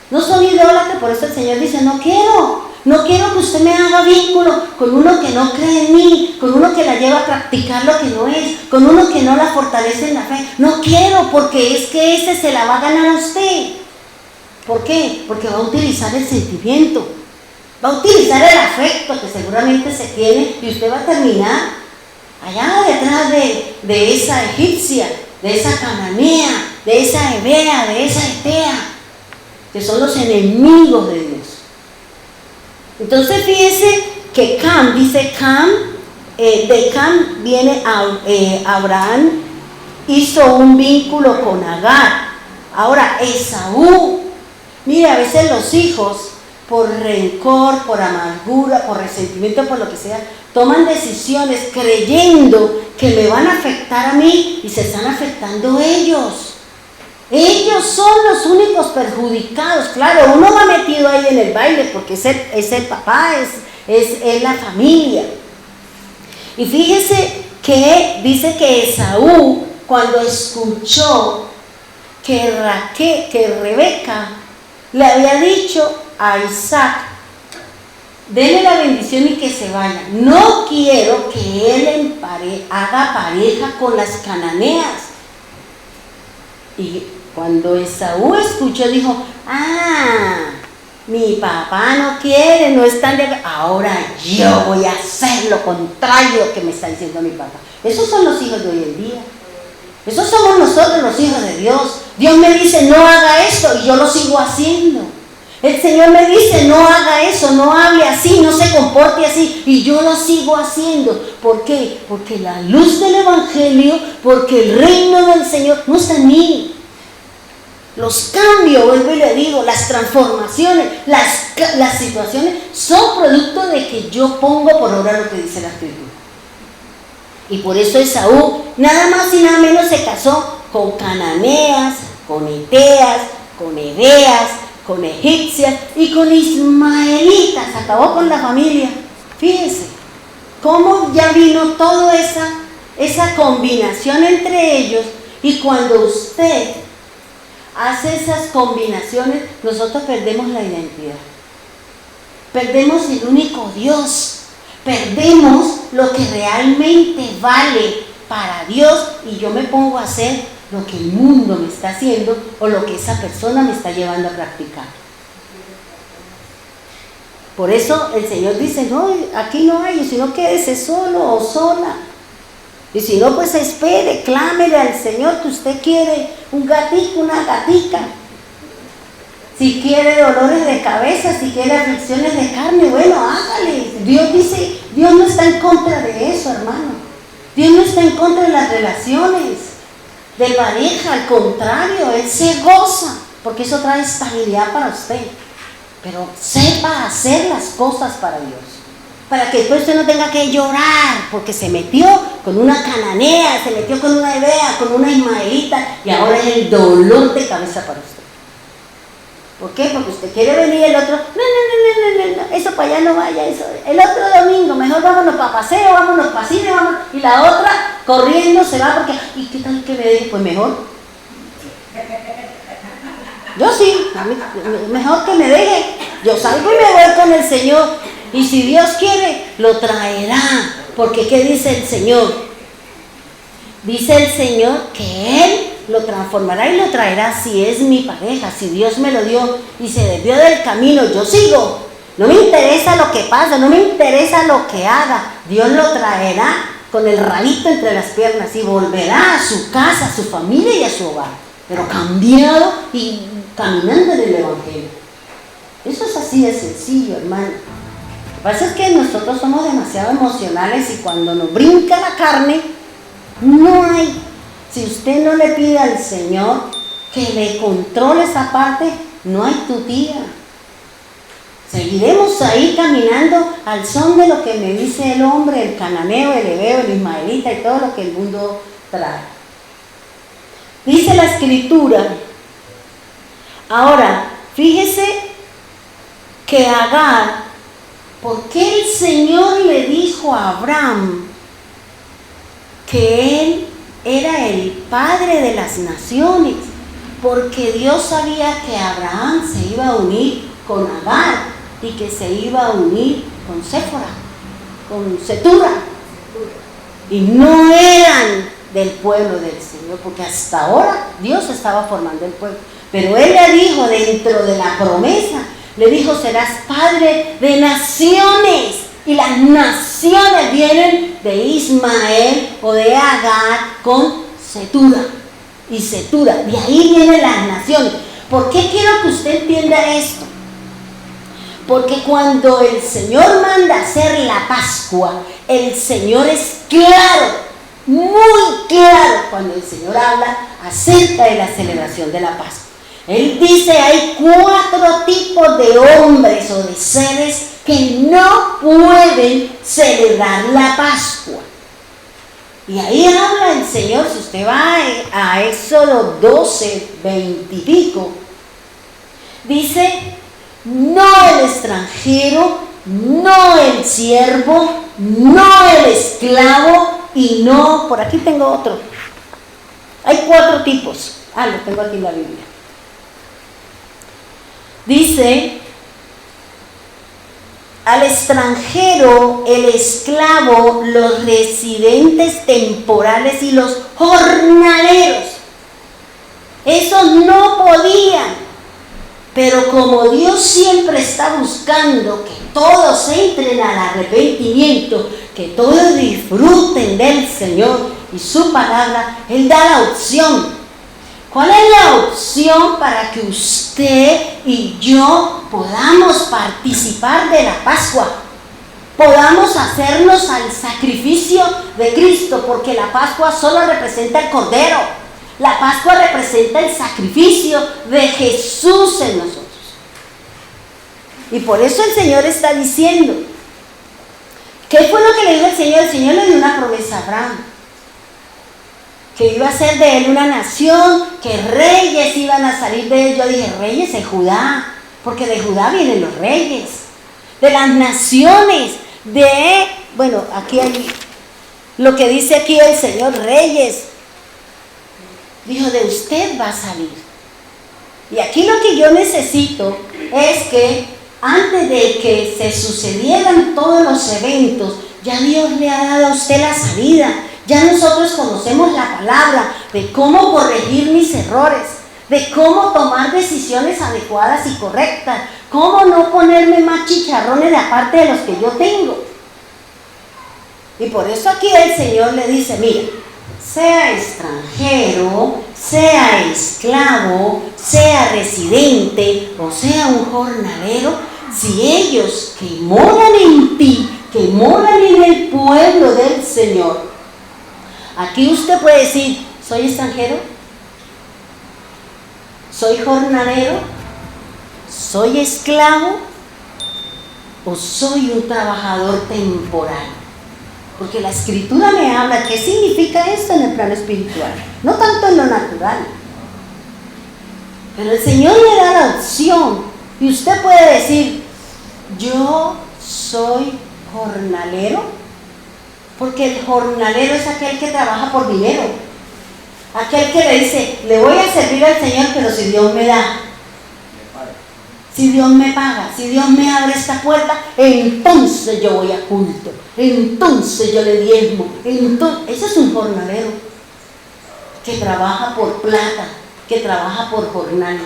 No son idólatras, por eso el Señor dice, no quiero que usted me haga vínculo con uno que no cree en mí, con uno que la lleva a practicar lo que no es, con uno que no la fortalece en la fe. No quiero, porque es que ese se la va a ganar a usted. ¿Por qué? Porque va a utilizar el sentimiento, va a utilizar el afecto que seguramente se tiene y usted va a terminar allá detrás de esa egipcia, de esa cananea, de esa hebea, de esa etea, que son los enemigos de Dios. Entonces fíjense que Cam, dice Cam, de Cam viene Abraham, hizo un vínculo con Agar. Ahora Esaú, mire, a veces los hijos, por rencor, por amargura, por resentimiento, por lo que sea, toman decisiones creyendo que me van a afectar a mí y se están afectando ellos. Ellos son los únicos perjudicados. Claro, uno va metido ahí en el baile porque es el papá, es la familia. Y fíjese que dice que Esaú, cuando escuchó que Rebeca le había dicho a Isaac, dele la bendición y que se vaya, no quiero que él haga pareja con las cananeas. Y cuando Esaú escuchó, dijo, mi papá no quiere, no están de acuerdo, ahora yo voy a hacer lo contrario que me está diciendo mi papá. Esos son los hijos de hoy en día. Esos somos nosotros los hijos de Dios. Dios me dice, no haga esto, y yo lo sigo haciendo. El Señor me dice, no haga eso, no hable así, no se comporte así, y yo lo sigo haciendo. ¿Por qué? Porque la luz del Evangelio, porque el reino del Señor no está en mí. Los cambios, vuelvo y le digo, las transformaciones, las situaciones son producto de que yo pongo por obra lo que dice la Escritura. Y por eso Esaú, nada más y nada menos, se casó con cananeas, con eteas, con heveas, con egipcias y con ismaelitas. Acabó con la familia. Fíjense cómo ya vino toda esa combinación entre ellos. Y cuando usted hace esas combinaciones, nosotros perdemos la identidad, perdemos el único Dios, perdemos lo que realmente vale para Dios y yo me pongo a hacer lo que el mundo me está haciendo o lo que esa persona me está llevando a practicar. Por eso el Señor dice, no, aquí no hay, si no quédese solo o sola. Y si no, pues espere, clámele al Señor que usted quiere un gatito, una gatica. Si quiere dolores de cabeza, si quiere aflicciones de carne, bueno, hágale. Dios dice, Dios no está en contra de eso, hermano. Dios no está en contra de las relaciones de pareja, al contrario, Él se goza, porque eso trae estabilidad para usted. Pero sepa hacer las cosas para Dios, para que después usted no tenga que llorar, porque se metió con una cananea, se metió con una hebrea, con una ismaelita, y ahora es el dolor de cabeza para usted. ¿Por qué? Porque usted quiere venir el otro, no, eso para allá no vaya, eso, el otro domingo, mejor vámonos para paseo, vámonos para cine, vámonos, y la otra corriendo se va porque, ¿y qué tal que me deje? Pues mejor. Yo sí, a mí, mejor que me deje, yo salgo y me voy con el Señor, y si Dios quiere, lo traerá, porque ¿qué dice el Señor? Dice el Señor que Él lo transformará y lo traerá si es mi pareja, si Dios me lo dio y se desvió del camino, yo sigo. No me interesa lo que pasa, no me interesa lo que haga. Dios lo traerá con el rabito entre las piernas y volverá a su casa, a su familia y a su hogar, pero cambiado y caminando en el Evangelio. Eso es así de sencillo, hermano. Lo que pasa es que nosotros somos demasiado emocionales y cuando nos brinca la carne, no hay. Si usted no le pide al Señor que le controle esa parte, no hay tutía. Seguiremos ahí caminando al son de lo que me dice el hombre, el cananeo, el hebeo, el ismaelita y todo lo que el mundo trae. Dice la Escritura. Ahora, fíjese que Agar, ¿por qué el Señor le dijo a Abraham que él era el padre de las naciones? Porque Dios sabía que Abraham se iba a unir con Agar y que se iba a unir con Séfora, con Setura, y no eran del pueblo del Señor, porque hasta ahora Dios estaba formando el pueblo, pero Él le dijo dentro de la promesa, le dijo, serás padre de naciones, y las naciones vienen de Ismael o de Agar con Setura, y Setura, de ahí vienen las naciones. ¿Por qué quiero que usted entienda esto? Porque cuando el Señor manda hacer la Pascua, el Señor es claro, muy claro, cuando el Señor habla acerca de la celebración de la Pascua. Él dice, hay 4 tipos de hombres o de seres que no pueden celebrar la Pascua. Y ahí habla el Señor, si usted va a Éxodo 12, 20 y pico, dice, no el extranjero, no el siervo, no el esclavo y no, por aquí tengo otro. Hay 4 tipos. Lo tengo aquí en la Biblia. Dice, al extranjero, el esclavo, los residentes temporales y los jornaleros. Esos no podían. Pero como Dios siempre está buscando que todos entren al arrepentimiento, que todos disfruten del Señor y su palabra, Él da la opción. ¿Cuál es la opción para que usted y yo podamos participar de la Pascua? Podamos hacernos al sacrificio de Cristo, porque la Pascua solo representa el Cordero. La Pascua representa el sacrificio de Jesús en nosotros. Y por eso el Señor está diciendo, ¿qué fue lo que le dijo el Señor? El Señor le dio una promesa a Abraham, que iba a ser de él una nación, que reyes iban a salir de él. Yo dije, reyes de Judá, porque de Judá vienen los reyes, de las naciones, bueno, aquí hay lo que dice aquí el Señor, reyes. Dijo, de usted va a salir. Y aquí lo que yo necesito es que antes de que se sucedieran todos los eventos, Ya Dios le ha dado a usted la salida. Ya nosotros conocemos la palabra de cómo corregir mis errores, de cómo tomar decisiones adecuadas y correctas, cómo no ponerme más chicharrones de aparte de los que yo tengo. Y por eso aquí el Señor le dice, mira, sea extranjero, sea esclavo, sea residente o sea un jornalero, si ellos que moran en ti, que moran en el pueblo del Señor, aquí usted puede decir, soy extranjero, soy jornalero, soy esclavo o soy un trabajador temporal. Porque la Escritura me habla qué significa esto en el plano espiritual, no tanto en lo natural. Pero el Señor le da la opción y usted puede decir, yo soy jornalero, porque el jornalero es aquel que trabaja por dinero, aquel que le dice, le voy a servir al Señor, pero si Dios me da, si Dios me paga, si Dios me abre esta puerta, entonces yo voy a culto, entonces yo le diezmo, ese es un jornalero que trabaja por plata, que trabaja por jornal.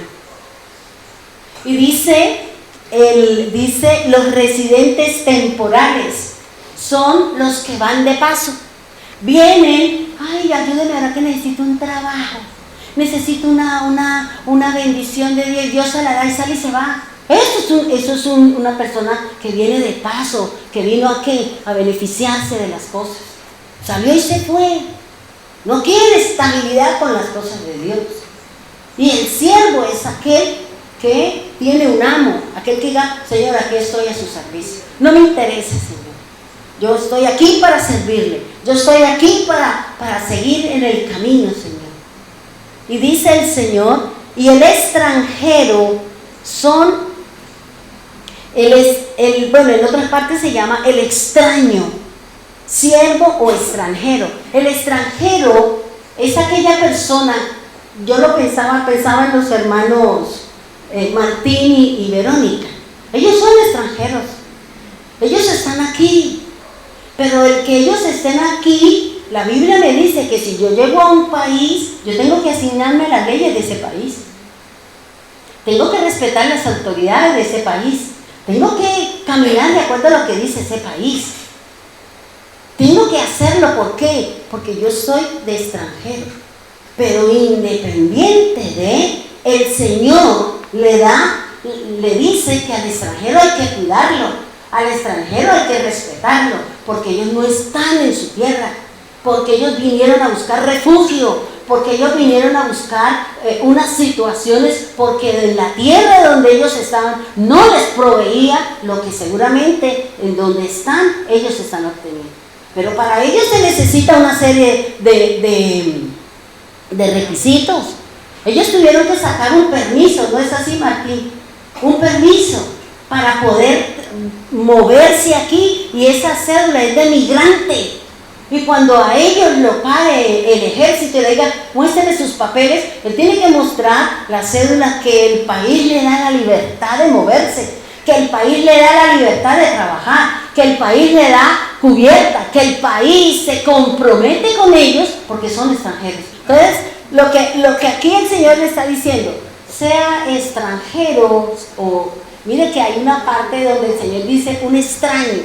Y dice los residentes temporales son los que van de paso, vienen, ay, ayúdeme ahora que necesito un trabajo, necesito una bendición de Dios, Dios se la da y sale y se va. Eso es una persona que viene de paso, que vino aquí a beneficiarse de las cosas. Salió y se fue. No quiere estabilidad con las cosas de Dios. Y el siervo es aquel que tiene un amo, aquel que diga, Señor, aquí estoy a su servicio. No me interesa, Señor. Yo estoy aquí para servirle. Yo estoy aquí para seguir en el camino, Señor. Y dice el Señor, y el extranjero son, bueno, en otras partes se llama el extraño, siervo o extranjero. El extranjero es aquella persona, yo lo pensaba en los hermanos Martín y Verónica. Ellos son extranjeros, ellos están aquí, pero el que ellos estén aquí, la Biblia me dice que si yo llego a un país, yo tengo que asignarme las leyes de ese país. Tengo que respetar las autoridades de ese país. Tengo que caminar de acuerdo a lo que dice ese país. Tengo que hacerlo, ¿por qué? Porque yo soy de extranjero. Pero independiente de, el Señor le dice que al extranjero hay que cuidarlo, al extranjero hay que respetarlo, porque ellos no están en su tierra, porque ellos vinieron a buscar refugio, porque ellos vinieron a buscar unas situaciones, porque en la tierra donde ellos estaban no les proveía lo que seguramente en donde están ellos están obteniendo. Pero para ellos se necesita una serie de requisitos. Ellos tuvieron que sacar un permiso, ¿no es así, Martín? Un permiso para poder moverse aquí, y esa cédula es de migrante. Y cuando a ellos lo pare el ejército y le diga, muéstrele sus papeles, él tiene que mostrar la cédula que el país le da la libertad de moverse, que el país le da la libertad de trabajar, que el país le da cubierta, que el país se compromete con ellos porque son extranjeros. Entonces, lo que aquí el Señor le está diciendo, sea extranjero, o mire que hay una parte donde el Señor dice un extraño.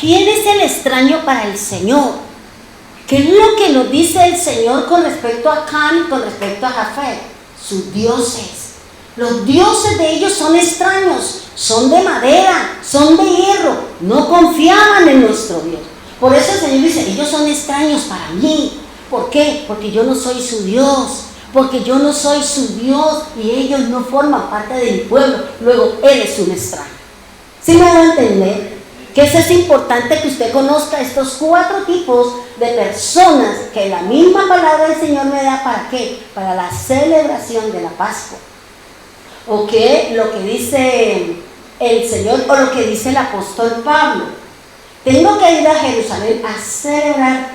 ¿Quién es el extraño para el Señor? ¿Qué es lo que nos dice el Señor con respecto a Cam y con respecto a Jafet? Sus dioses. Los dioses de ellos son extraños, son de madera, son de hierro, no confiaban en nuestro Dios. Por eso el Señor dice, ellos son extraños para mí. ¿Por qué? Porque yo no soy su Dios, porque yo no soy su Dios y ellos no forman parte de mi pueblo. Luego, Él es un extraño. ¿Sí me van a entender? Que eso es importante, que usted conozca estos 4 tipos de personas que la misma palabra del Señor me da. ¿Para qué? Para la celebración de la Pascua. O que lo que dice el Señor, o lo que dice el apóstol Pablo. Tengo que ir a Jerusalén a celebrar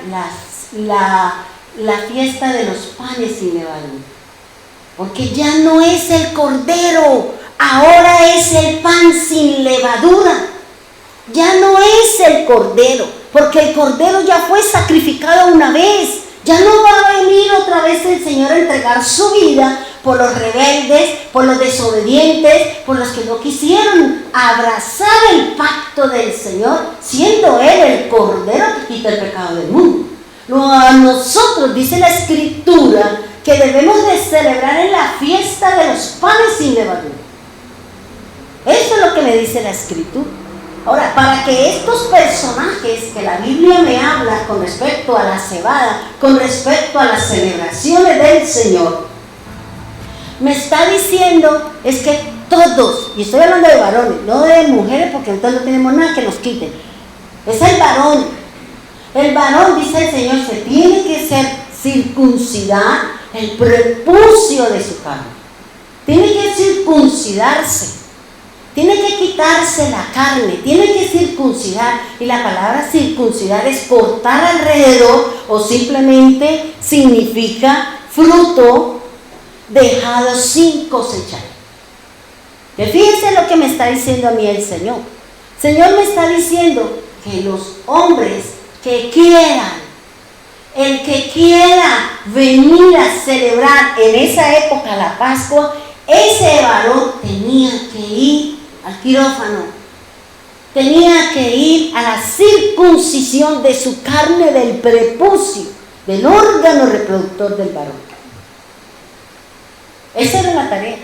la fiesta de los panes sin levadura. Porque ya no es el cordero, ahora es el pan sin levadura. Ya no es el cordero, porque el Cordero ya fue sacrificado una vez. Ya no va a venir otra vez el Señor a entregar su vida por los rebeldes, por los desobedientes, por los que no quisieron abrazar el pacto del Señor, siendo Él el Cordero que quita el pecado del mundo. A nosotros, dice la Escritura, que debemos de celebrar en la fiesta de los panes sin levadura. Eso es lo que me dice la Escritura. Ahora, para que estos personajes que la Biblia me habla con respecto a la cebada, con respecto a las celebraciones del Señor, me está diciendo es que todos, y estoy hablando de varones, no de mujeres, porque entonces no tenemos nada que nos quiten, es el varón. El varón, dice el Señor, se tiene que circuncidar el prepucio de su carne. Tiene que circuncidarse. Tiene que quitarse la carne, tiene que circuncidar. Y la palabra circuncidar es cortar alrededor, o simplemente significa fruto dejado sin cosechar. Fíjense lo que me está diciendo a mí el Señor. El Señor me está diciendo que los hombres que quieran, el que quiera venir a celebrar en esa época la Pascua, ese varón tenía que ir al quirófano, tenía que ir a la circuncisión de su carne, del prepucio, del órgano reproductor del varón. Esa era la tarea.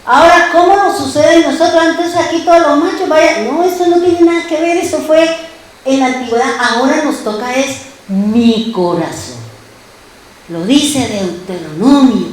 Ahora, ¿cómo nos sucede en nosotros? Antes aquí todos los machos, vaya, no, eso no tiene nada que ver, eso fue en la antigüedad. Ahora nos toca es mi corazón. Lo dice Deuteronomio.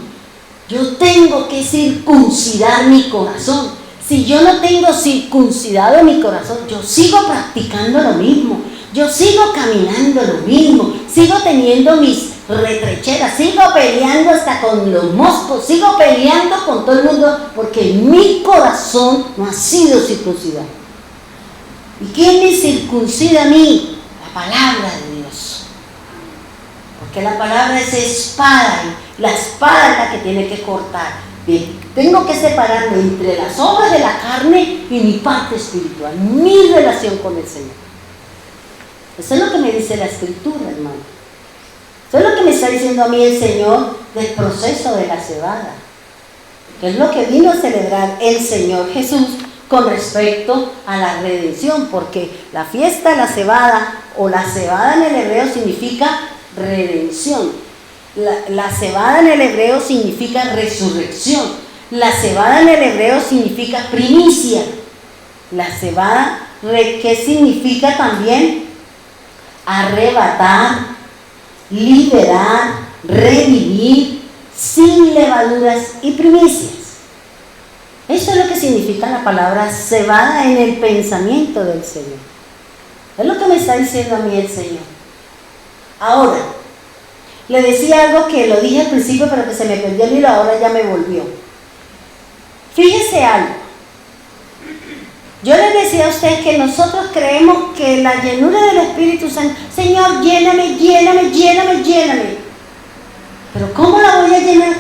Yo tengo que circuncidar mi corazón. Si yo no tengo circuncidado mi corazón, yo sigo practicando lo mismo, yo sigo caminando lo mismo, sigo teniendo mis retrecheras, sigo peleando hasta con los moscos, sigo peleando con todo el mundo, porque mi corazón no ha sido circuncidado. ¿Y quién me circuncida a mí? La palabra de Dios. Porque la palabra es espada, y la espada es la que tiene que cortar. Tengo que separarme entre las obras de la carne y mi parte espiritual, mi relación con el Señor. Eso es lo que me dice la Escritura, hermano. Eso es lo que me está diciendo a mí el Señor del proceso de la cebada, que es lo que vino a celebrar el Señor Jesús con respecto a la redención, porque la fiesta de la cebada, o la cebada en el hebreo significa redención. La cebada en el hebreo significa resurrección. La cebada en el hebreo significa primicia. La cebada, ¿qué significa también? Arrebatar, liberar, revivir, sin levaduras y primicias. Eso es lo que significa la palabra cebada en el pensamiento del Señor. Es lo que me está diciendo a mí el Señor. Ahora, le decía algo que lo dije al principio, pero que se me perdió el hilo, ahora ya me volvió. Fíjese algo. Yo les decía a ustedes que nosotros creemos que la llenura del Espíritu Santo, Señor, lléname, lléname, lléname, lléname. Pero ¿cómo la voy a llenar?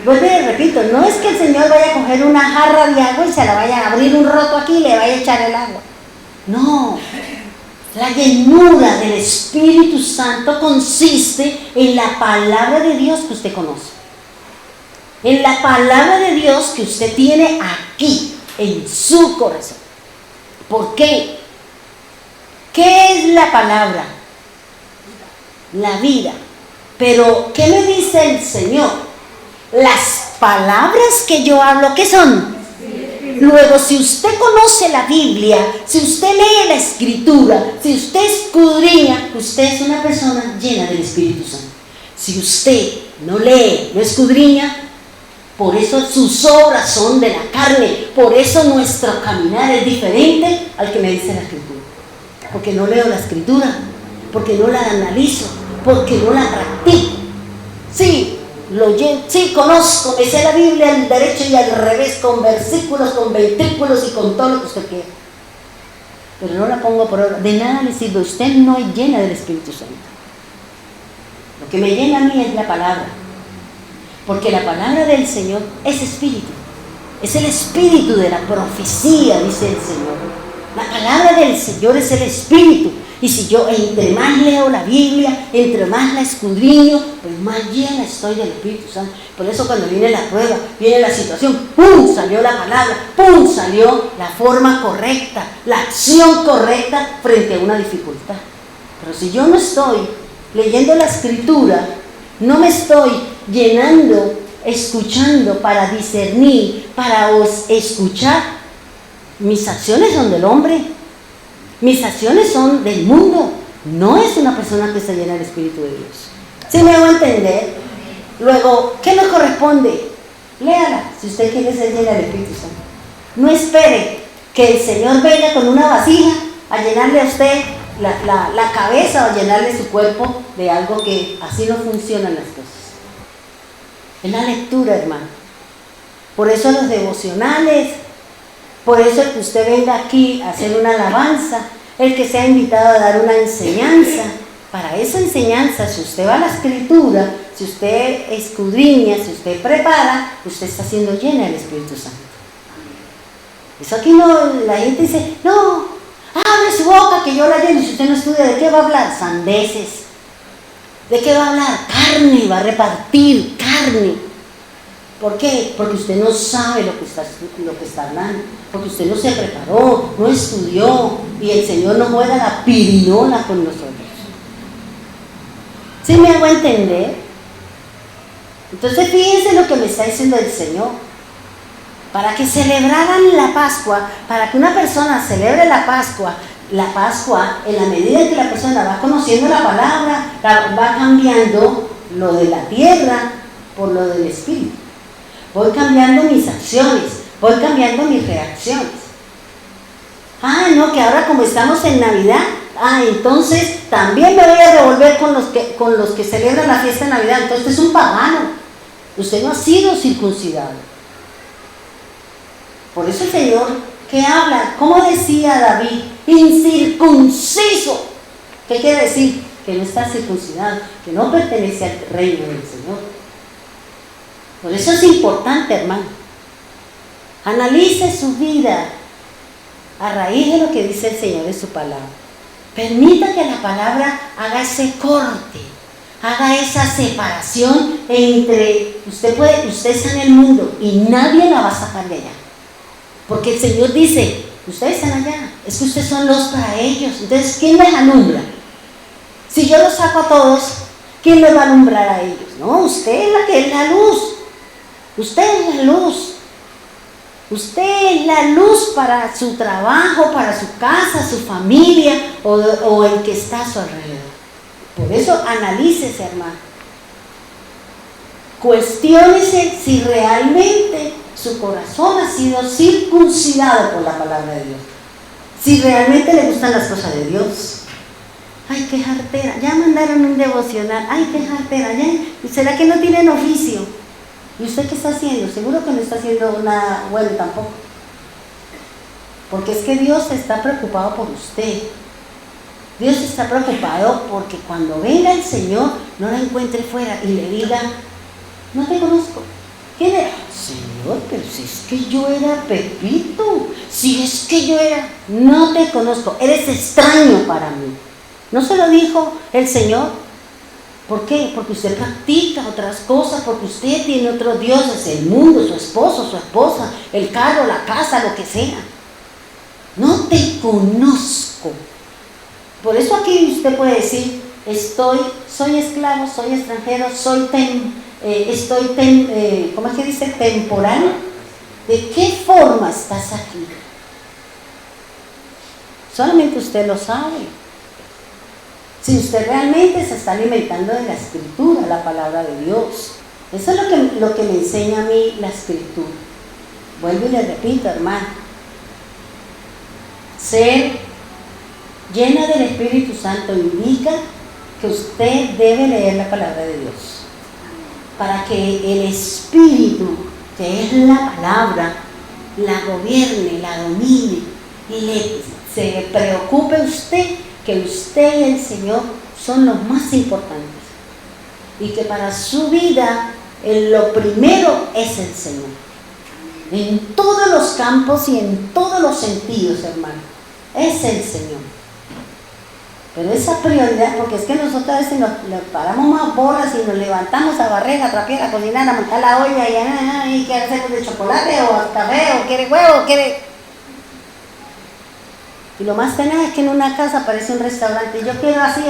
Vuelvo y repito, no es que el Señor vaya a coger una jarra de agua y se la vaya a abrir un roto aquí y le vaya a echar el agua. No. La llenura del Espíritu Santo consiste en la palabra de Dios que usted conoce. En la palabra de Dios que usted tiene aquí, en su corazón. ¿Por qué? ¿Qué es la palabra? La vida. Pero, ¿qué me dice el Señor? Las palabras que yo hablo, ¿qué son? Luego, si usted conoce la Biblia, si usted lee la Escritura, si usted escudriña, usted es una persona llena del Espíritu Santo. Si usted no lee, no escudriña, por eso sus obras son de la carne, por eso nuestro caminar es diferente al que me dice la Escritura. Porque no leo la Escritura, porque no la analizo, porque no la practico. Sí, sí, conozco, me sé la Biblia al derecho y al revés, con versículos, con ventrículos y con todo lo que usted quiera. Pero no la pongo por obra. De nada le sirve. Usted no es llena del Espíritu Santo. Lo que me llena a mí es la palabra. Porque la palabra del Señor es espíritu. Es el espíritu de la profecía, dice el Señor. La palabra del Señor es el espíritu. Y si yo entre más leo la Biblia, entre más la escudriño, pues más llena estoy del Espíritu Santo. Por eso cuando viene la prueba, viene la situación, ¡pum! Salió la palabra, ¡pum! Salió la forma correcta, la acción correcta frente a una dificultad. Pero si yo no estoy leyendo la Escritura, no me estoy llenando, escuchando para discernir, para escuchar, mis acciones son del hombre, mis acciones son del mundo, no es una persona que se llena del Espíritu de Dios. ¿Sí me hago entender? Luego, ¿qué nos corresponde? Léala, si usted quiere ser llena del Espíritu Santo. No espere que el Señor venga con una vasija a llenarle a usted la cabeza o a llenarle su cuerpo de algo que así no funcionan las cosas. Es la lectura, hermano. Por eso los devocionales, por eso el que usted venga aquí a hacer una alabanza, el que sea invitado a dar una enseñanza. Para esa enseñanza, si usted va a la Escritura, si usted escudriña, si usted prepara, usted está siendo llena del Espíritu Santo. Eso aquí no, la gente dice, no, abre su boca que yo la lleno. Si usted no estudia, ¿de qué va a hablar? Sandeces. ¿De qué va a hablar? Carne, va a repartir carne. ¿Por qué? Porque usted no sabe lo que está hablando, porque usted no se preparó, no estudió, y el Señor no juega la pirinola con nosotros. ¿Sí me hago entender? Entonces fíjense lo que me está diciendo el Señor. Para que celebraran la Pascua, para que una persona celebre la Pascua en la medida en que la persona va conociendo la palabra, va cambiando lo de la tierra por lo del Espíritu. Voy cambiando mis acciones, voy cambiando mis reacciones. No, que ahora como estamos en Navidad, entonces también me voy a revolver con los que celebran la fiesta de Navidad. Entonces usted es un pagano, usted no ha sido circuncidado. Por eso el Señor, ¿qué habla? ¿Cómo decía David? Incircunciso. ¿Qué quiere decir? Que no está circuncidado, que no pertenece al reino del Señor. Por eso es importante, hermano. Analice su vida a raíz de lo que dice el Señor en su palabra. Permita que la palabra haga ese corte, haga esa separación entre usted está en el mundo y nadie la va a sacar de allá. Porque el Señor dice, ustedes están allá, es que ustedes son luz para ellos. Entonces, ¿quién les alumbra? Si yo los saco a todos, ¿quién les va a alumbrar a ellos? No, usted es la que es la luz. Usted es la luz. Usted es la luz para su trabajo, para su casa, su familia o el que está a su alrededor. Por eso analícese, hermano. Cuestiónese si realmente su corazón ha sido circuncidado por la palabra de Dios. Si realmente le gustan las cosas de Dios. Ay, qué jartera. Ya mandaron un devocional. Ay, qué jartera. ¿Será que no tienen oficio? ¿Y usted qué está haciendo? Seguro que no está haciendo nada bueno tampoco. Porque es que Dios está preocupado por usted. Dios está preocupado porque cuando venga el Señor no la encuentre fuera y le diga, no te conozco. ¿Quién era? Señor, pero si es que yo era Pepito, si es que yo era, no te conozco, eres extraño para mí. ¿No se lo dijo el Señor? ¿Por qué? Porque usted practica otras cosas, porque usted tiene otros dioses, el mundo, su esposo, su esposa, el carro, la casa, lo que sea. No te conozco. Por eso aquí usted puede decir, soy esclavo, soy extranjero, ¿cómo es que dice? Temporal. ¿De qué forma estás aquí? Solamente usted lo sabe. Si usted realmente se está alimentando de la Escritura, la palabra de Dios. Eso es lo que me enseña a mí la Escritura. Vuelvo y le repito, hermano. Ser llena del Espíritu Santo indica que usted debe leer la palabra de Dios. Para que el Espíritu, que es la palabra, la gobierne, la domine, se preocupe usted, que usted y el Señor son los más importantes. Y que para su vida, lo primero es el Señor. En todos los campos y en todos los sentidos, hermano. Es el Señor. Pero esa prioridad, porque es que nosotros a veces nos paramos más bolas y nos levantamos a barrer, a trapear, a cocinar, a montar la olla y ¿qué hacemos de chocolate o café o quiere huevo, quiere... Y lo más tenaz es que en una casa parece un restaurante. Yo quiero así,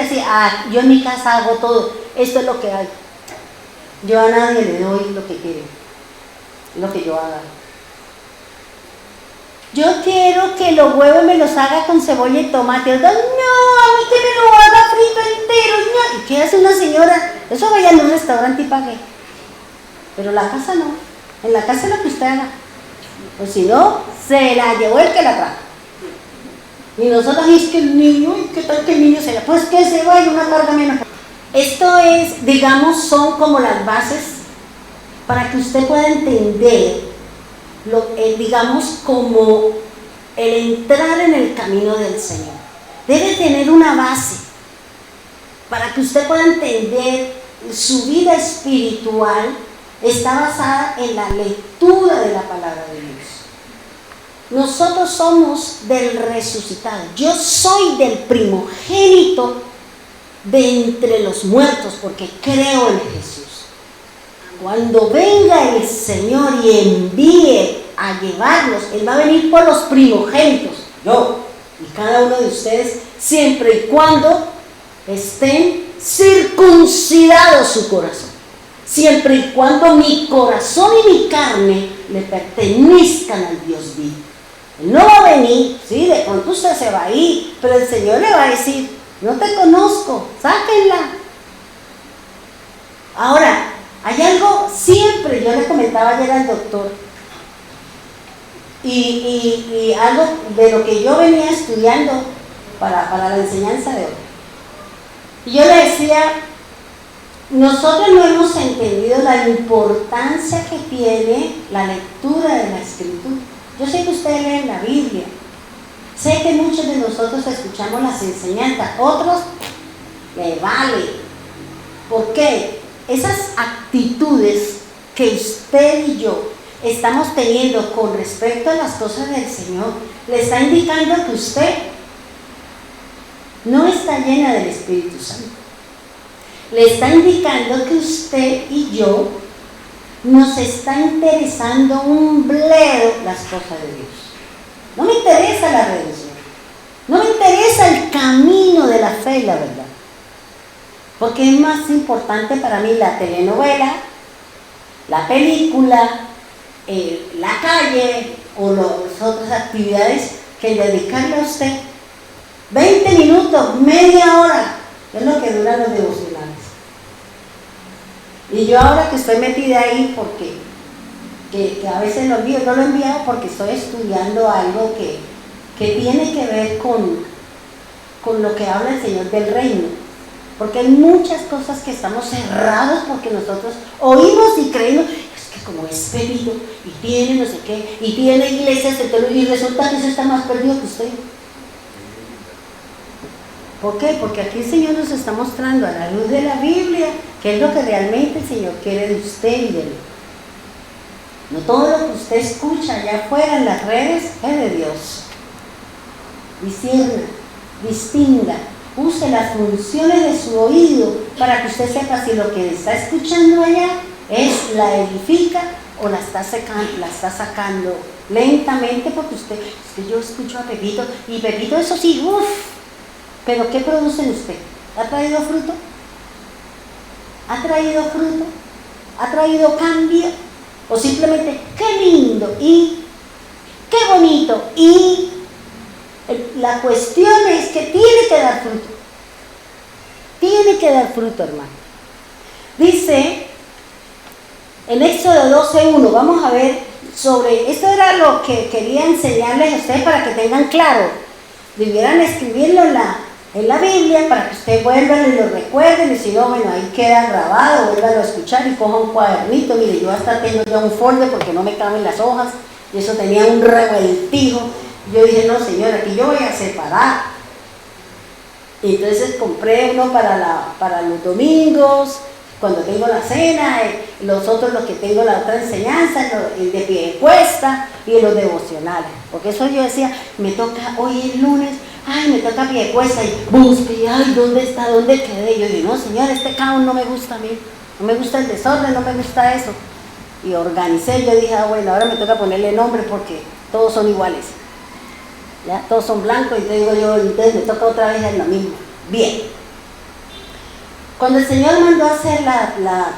yo en mi casa hago todo. Esto es lo que hay. Yo a nadie le doy lo que quiere, lo que yo haga. Yo quiero que los huevos me los haga con cebolla y tomate. No, a mí que me lo haga frito entero. No. ¿Y qué hace una señora? Eso vaya a un restaurante y pague. Pero la casa no. En la casa es lo que usted haga. O si no, se la llevó el que la trajo. Y nosotros es que el niño, ¿y qué tal que el niño se la? Pues que se vaya una carga menos. Esto es, digamos, son como las bases para que usted pueda entender digamos, como el entrar en el camino del Señor. Debe tener una base para que usted pueda entender su vida espiritual. Está basada en la lectura de la palabra de Dios. Nosotros somos del resucitado. Yo soy del primogénito de entre los muertos porque creo en Jesús. Cuando venga el Señor y envíe a llevarlos, Él va a venir por los primogénitos, yo y cada uno de ustedes, siempre y cuando estén circuncidados su corazón, siempre y cuando mi corazón y mi carne le pertenezcan al Dios vivo. Él no va a venir, sí, de pronto usted se va a ir, pero el Señor le va a decir, no te conozco, sáquenla. Ahora, hay algo siempre, yo le comentaba ayer al doctor, y algo de lo que yo venía estudiando para la enseñanza de hoy. Y yo le decía, nosotros no hemos entendido la importancia que tiene la lectura de la Escritura. Yo sé que ustedes leen la Biblia, sé que muchos de nosotros escuchamos las enseñanzas, otros le vale. ¿Por qué? Esas actitudes que usted y yo estamos teniendo con respecto a las cosas del Señor, le está indicando que usted no está llena del Espíritu Santo. Le está indicando que usted y yo nos está interesando un bledo las cosas de Dios. No me interesa la redención, no me interesa el camino de la fe y la verdad. Porque es más importante para mí la telenovela, la película, la calle o las otras actividades que dedicarle a usted 20 minutos, media hora, es lo que duran los devocionales. Y yo ahora que estoy metida ahí porque que a veces lo envío, no lo he enviado porque estoy estudiando algo que tiene que ver con lo que habla el Señor del reino. Porque hay muchas cosas que estamos cerrados porque nosotros oímos y creemos, es que como es pedido y tiene no sé qué, y tiene iglesias, y resulta que eso está más perdido que usted. ¿Por qué? Porque aquí el Señor nos está mostrando a la luz de la Biblia qué es lo que realmente el Señor quiere de usted y de mí. No todo lo que usted escucha allá afuera en las redes es de Dios. Discierna, distinga, use las funciones de su oído para que usted sepa si lo que está escuchando allá la edifica o la está sacando lentamente, porque usted, es que yo escucho a Pepito, y Pepito eso sí, uff, pero ¿qué produce en usted? ¿Ha traído fruto? ¿Ha traído fruto? ¿Ha traído cambio? O simplemente, qué lindo y qué bonito y la cuestión es que tiene que dar fruto. Tiene que dar fruto, hermano. Dice en Éxodo 12:1, vamos a ver sobre, esto era lo que quería enseñarles a ustedes para que tengan claro, debieran escribirlo en la Biblia para que ustedes vuelvan y lo recuerden, y si no, bueno, ahí queda grabado, vuélvanlo a escuchar y coja un cuadernito. Mire, yo hasta tengo ya un folder porque no me caben las hojas, y eso tenía un revueltijo. Yo dije, no, señor, aquí yo voy a separar. Y entonces compré uno para los domingos, cuando tengo la cena, los otros los que tengo la otra enseñanza, el de pie de cuesta y los devocionales. Porque eso yo decía, me toca hoy el lunes, ay, me toca piecuesta y busque, ay, ¿dónde está? ¿Dónde quedé? Yo digo, no, Señor, este caos no me gusta a mí, no me gusta el desorden, no me gusta eso. Y organicé, yo dije, bueno, ahora me toca ponerle nombre porque todos son iguales. ¿Ya? Todos son blancos, y te digo yo, entonces me toca otra vez lo mismo. Bien. Cuando el Señor mandó a hacer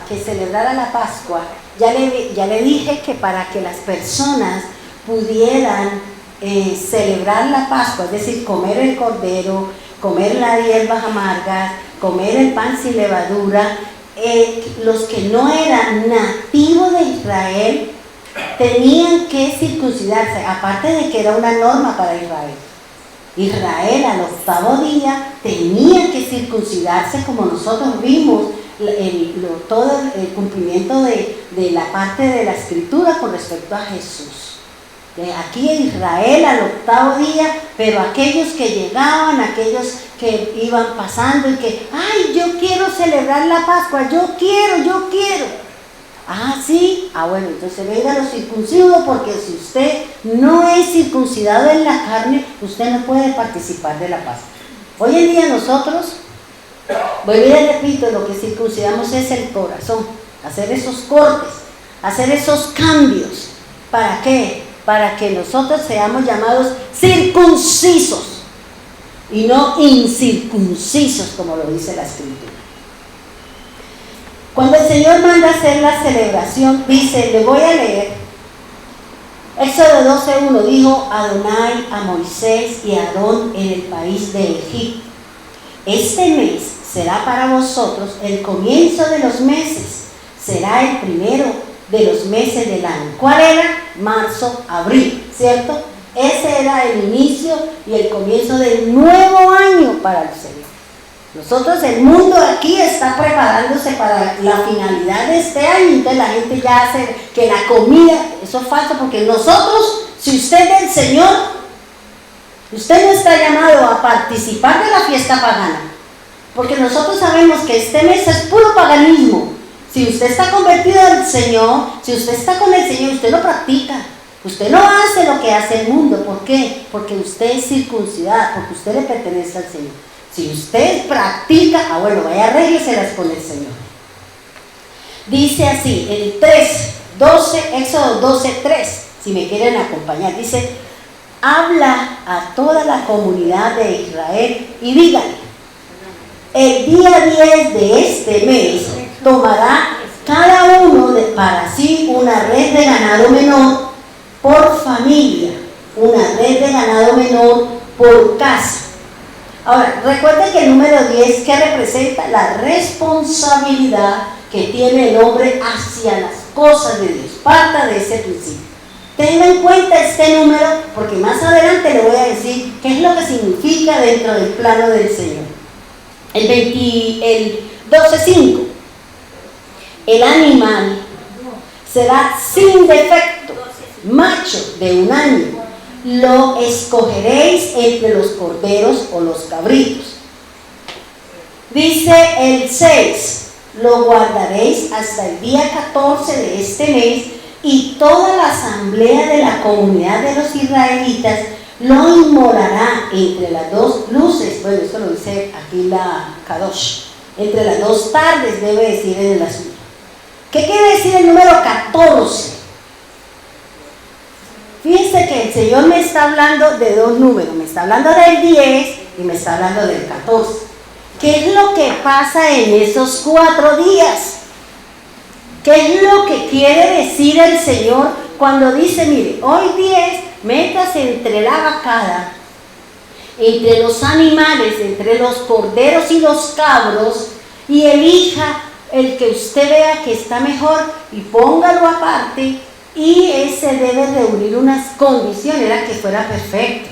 que celebrara la Pascua, ya le dije que para que las personas pudieran celebrar la Pascua, es decir, comer el cordero, comer las hierbas amargas, comer el pan sin levadura, los que no eran nativos de Israel tenían que circuncidarse, aparte de que era una norma para Israel. Israel al octavo día tenía que circuncidarse, como nosotros vimos todo el cumplimiento de la parte de la Escritura con respecto a Jesús. Aquí en Israel al octavo día, pero aquellos que llegaban, aquellos que iban pasando y que, ay, yo quiero celebrar la Pascua, yo quiero. Ah, sí, bueno, entonces venga los circuncidos, porque si usted no es circuncidado en la carne, usted no puede participar de la Pascua. Hoy en día nosotros, vuelvo y repito, lo que circuncidamos es el corazón, hacer esos cortes, hacer esos cambios. ¿Para qué? Para que nosotros seamos llamados circuncisos y no incircuncisos, como lo dice la Escritura. Cuando el Señor manda hacer la celebración, dice, le voy a leer, Éxodo 12:1, dijo Adonai a Moisés y a Aarón en el país de Egipto: este mes será para vosotros el comienzo de los meses, será el primero de los meses del año. ¿Cuál era? Marzo, abril, ¿cierto? Ese era el inicio y el comienzo del nuevo año para el Señor. Nosotros, el mundo aquí está preparándose para la finalidad de este año, entonces la gente ya hace que la comida, eso es falso, porque nosotros, si usted es del Señor, usted no está llamado a participar de la fiesta pagana, porque nosotros sabemos que este mes es puro paganismo. Si usted está convertido al Señor, si usted está con el Señor, usted lo practica. Usted no hace lo que hace el mundo. ¿Por qué? Porque usted es circuncidado, porque usted le pertenece al Señor. Si usted practica, bueno, vaya, arrégleselas con el Señor. Dice así, el 3:12, Éxodo 12:3, si me quieren acompañar, dice, habla a toda la comunidad de Israel y dígale, el día 10 de este mes tomará cada uno para sí una red de ganado menor por familia, una red de ganado menor por casa. Ahora, recuerden que el número 10, ¿qué representa? La responsabilidad que tiene el hombre hacia las cosas de Dios. Parta de ese principio. Tenga en cuenta este número, porque más adelante le voy a decir qué es lo que significa dentro del plano del Señor. El 12:5. El animal será sin defecto, macho de un año. Lo escogeréis entre los corderos o los cabritos. Dice el 6, lo guardaréis hasta el día 14 de este mes, y toda la asamblea de la comunidad de los israelitas lo inmolará entre las dos luces. Bueno, esto lo dice aquí la Kadosh. Entre las dos tardes, debe decir en el asunto. ¿Qué quiere decir el número 14? Fíjense que el Señor me está hablando de dos números, me está hablando del 10 y me está hablando del 14. ¿Qué es lo que pasa en esos 4 días? ¿Qué es lo que quiere decir el Señor cuando dice, mire, hoy 10, métase entre la vacada, entre los animales, entre los corderos y los cabros, y elija el que usted vea que está mejor y póngalo aparte? Y ese debe reunir unas condiciones, era que fuera perfecto,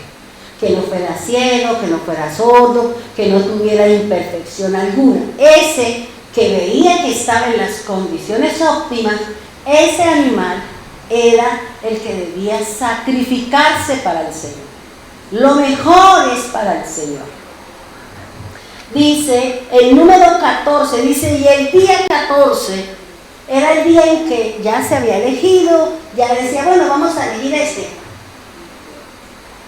que no fuera ciego, que no fuera sordo, que no tuviera imperfección alguna. Ese que veía que estaba en las condiciones óptimas, ese animal era el que debía sacrificarse para el Señor. Lo mejor es para el Señor. Dice, el número 14, dice, y el día 14 era el día en que ya se había elegido, ya decía, bueno, vamos a elegir este.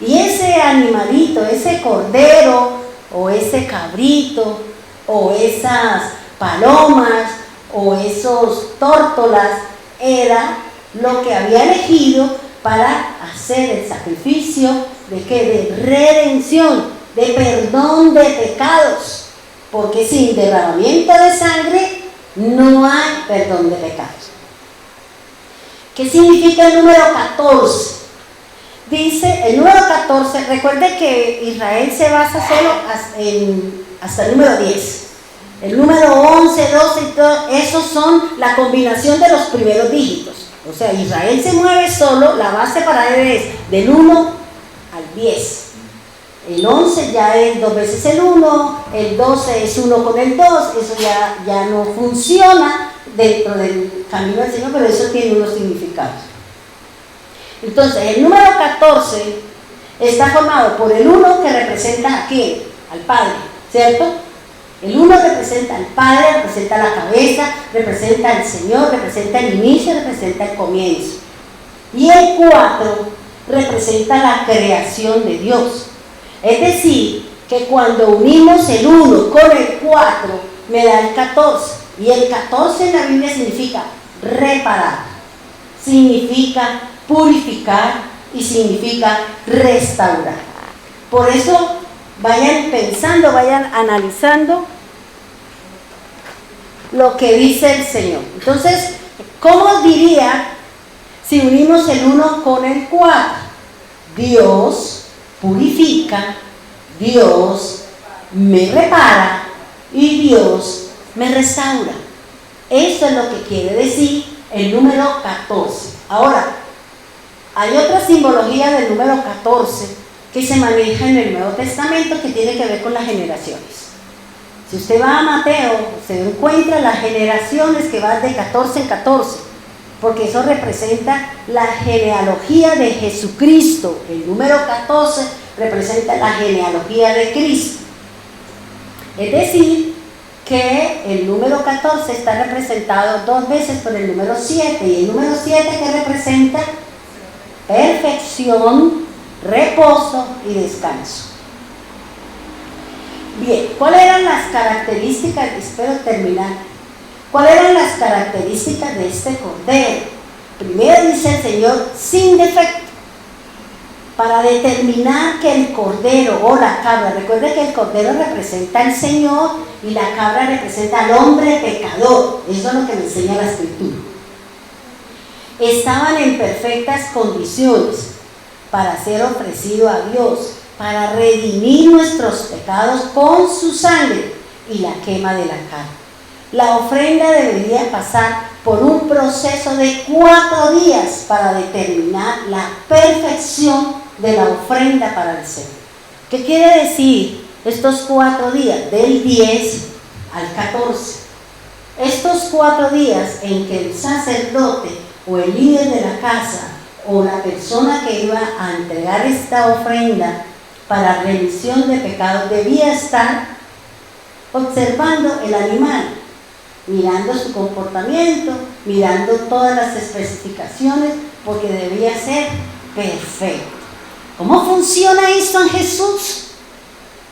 Y ese animalito, ese cordero, o ese cabrito, o esas palomas, o esos tórtolas, era lo que había elegido para hacer el sacrificio de ¿qué? De redención, de perdón de pecados, porque sin derramamiento de sangre no hay perdón de pecados. ¿Qué significa el número 14? Dice el número 14, recuerde que Israel se basa solo hasta el número 10. El número 11, 12 y todo, esos son la combinación de los primeros dígitos. O sea, Israel se mueve solo, la base para él es del 1 al 10. El 11 ya es 2 veces el 1, el 12 es 1 con el 2, eso ya no funciona dentro del camino del Señor, pero eso tiene unos significados. Entonces, el número 14 está formado por el 1 que representa ¿a quién? Al Padre, ¿cierto? El 1 representa al Padre, representa la cabeza, representa al Señor, representa el inicio, representa el comienzo. Y el 4 representa la creación de Dios. Es decir, que cuando unimos el 1 con el 4, me da el 14. Y el 14 en la Biblia significa reparar, significa purificar y significa restaurar. Por eso vayan pensando, vayan analizando lo que dice el Señor. Entonces, ¿cómo diría si unimos el 1 con el 4? Dios purifica, Dios me repara y Dios me restaura. Eso es lo que quiere decir el número 14. Ahora, hay otra simbología del número 14 que se maneja en el Nuevo Testamento que tiene que ver con las generaciones. Si usted va a Mateo, se encuentra las generaciones que van de 14 en 14, porque eso representa la genealogía de Jesucristo. El número 14 representa la genealogía de Cristo. Es decir, que el número 14 está representado 2 veces por el número 7, y el número 7 que representa perfección, reposo y descanso. Bien, ¿cuáles eran las características? Espero terminar. ¿Cuáles eran las características de este cordero? Primero dice el Señor, sin defecto, para determinar que el cordero o la cabra, recuerde que el cordero representa al Señor y la cabra representa al hombre pecador. Eso es lo que me enseña la Escritura. Estaban en perfectas condiciones para ser ofrecido a Dios, para redimir nuestros pecados con su sangre y la quema de la carne. La ofrenda debería pasar por un proceso de 4 días para determinar la perfección de la ofrenda para el Señor. ¿Qué quiere decir estos 4 días? Del 10 al 14. Estos 4 días en que el sacerdote o el líder de la casa o la persona que iba a entregar esta ofrenda para remisión de pecados debía estar observando el animal, mirando su comportamiento, mirando todas las especificaciones, porque debía ser perfecto. ¿Cómo funciona esto en Jesús?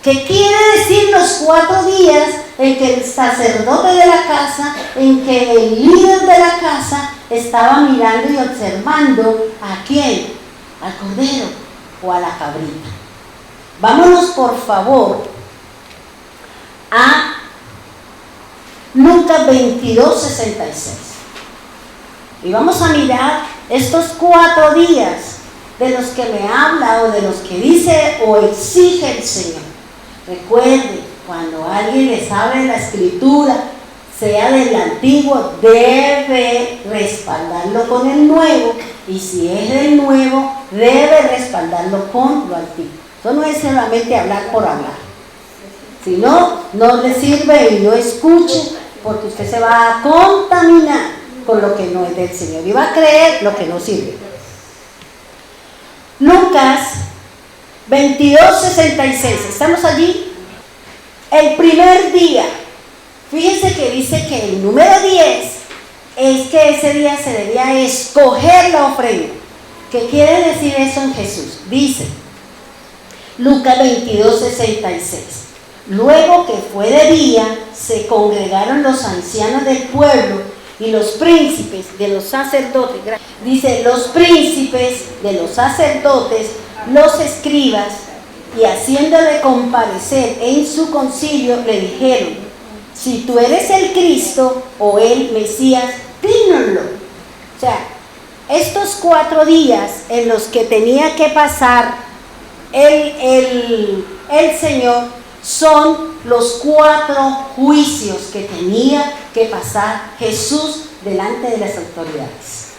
¿Qué quiere decir los 4 días en que el sacerdote de la casa, en que el líder de la casa estaba mirando y observando a quién? Al cordero o a la cabrita. Vámonos por favor a Lucas 22:66. Y vamos a mirar estos 4 días de los que me habla o de los que dice o exige el Señor. Recuerde, cuando alguien les abre la Escritura, sea del antiguo, debe respaldarlo con el nuevo, y si es del nuevo, debe respaldarlo con lo antiguo. Eso no es solamente hablar por hablar. Si no, no le sirve y no escuche, porque usted se va a contaminar con lo que no es del Señor y va a creer lo que no sirve. Lucas 22:66, ¿estamos allí? El primer día, fíjense que dice que el número 10 es que ese día se debía escoger la ofrenda. ¿Qué quiere decir eso en Jesús? Dice, Lucas 22:66. Luego que fue de día, se congregaron los ancianos del pueblo y los príncipes de los sacerdotes. Dice, los príncipes de los sacerdotes, los escribas, y haciéndole comparecer en su concilio, le dijeron: si tú eres el Cristo o el Mesías, dínoslo. O sea, estos 4 días en los que tenía que pasar el Señor son los 4 juicios que tenía que pasar Jesús delante de las autoridades.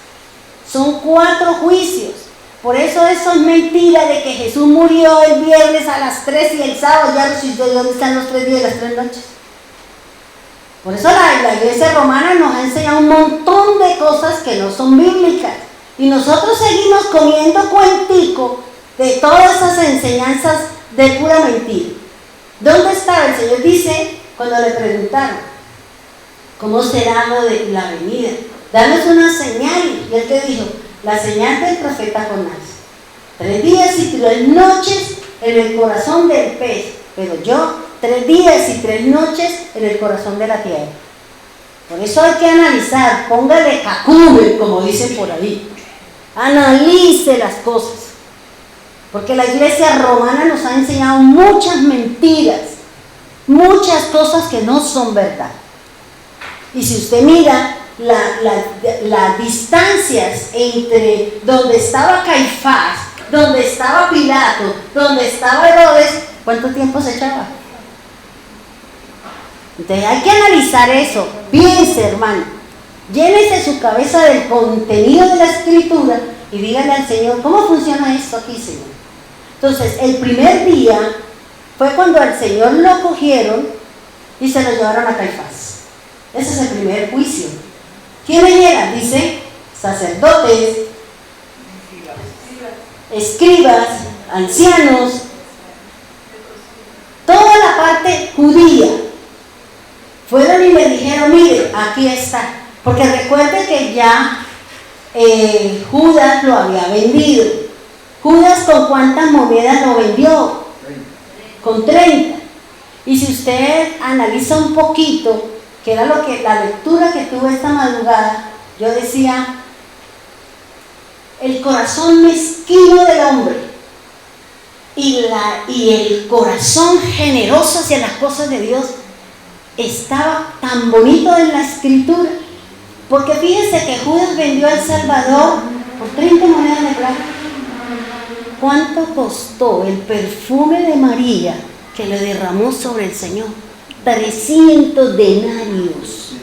Son 4 juicios. Por eso es mentira de que Jesús murió el viernes a las 3 y el sábado ya resucitó. ¿Dónde están los 3 días y las 3 noches? Por eso la iglesia romana nos ha enseñado un montón de cosas que no son bíblicas. Y nosotros seguimos comiendo cuentico de todas esas enseñanzas de pura mentira. ¿Dónde estaba? El Señor dice, cuando le preguntaron, ¿cómo será lo de la venida? Danos una señal. Y él te dijo, la señal del profeta Jonás. 3 días y 3 noches en el corazón del pez, pero yo 3 días y 3 noches en el corazón de la tierra. Por eso hay que analizar, póngale cacume, como dicen por ahí. Analice las cosas. Porque la iglesia romana nos ha enseñado muchas mentiras, muchas cosas que no son verdad. Y si usted mira las distancias entre donde estaba Caifás, donde estaba Pilato, donde estaba Herodes, ¿cuánto tiempo se echaba? Entonces hay que analizar eso. Piense, hermano, llénese su cabeza del contenido de la Escritura y dígale al Señor, ¿cómo funciona esto aquí, Señor? Entonces, el primer día fue cuando al Señor lo cogieron y se lo llevaron a Caifás. Ese es el primer juicio. ¿Quiénes eran? Dice, sacerdotes, escribas, ancianos, toda la parte judía. Fueron y le dijeron, mire, aquí está. Porque recuerde que ya Judas lo había vendido. Judas, ¿con cuántas monedas lo vendió? Con 30. Y si usted analiza un poquito, que era lo que la lectura que tuve esta madrugada, yo decía, el corazón mezquino del hombre y el corazón generoso hacia las cosas de Dios estaba tan bonito en la Escritura, porque fíjense que Judas vendió al Salvador por 30 monedas de plata. ¿Cuánto costó el perfume de María que le derramó sobre el Señor? 300 denarios.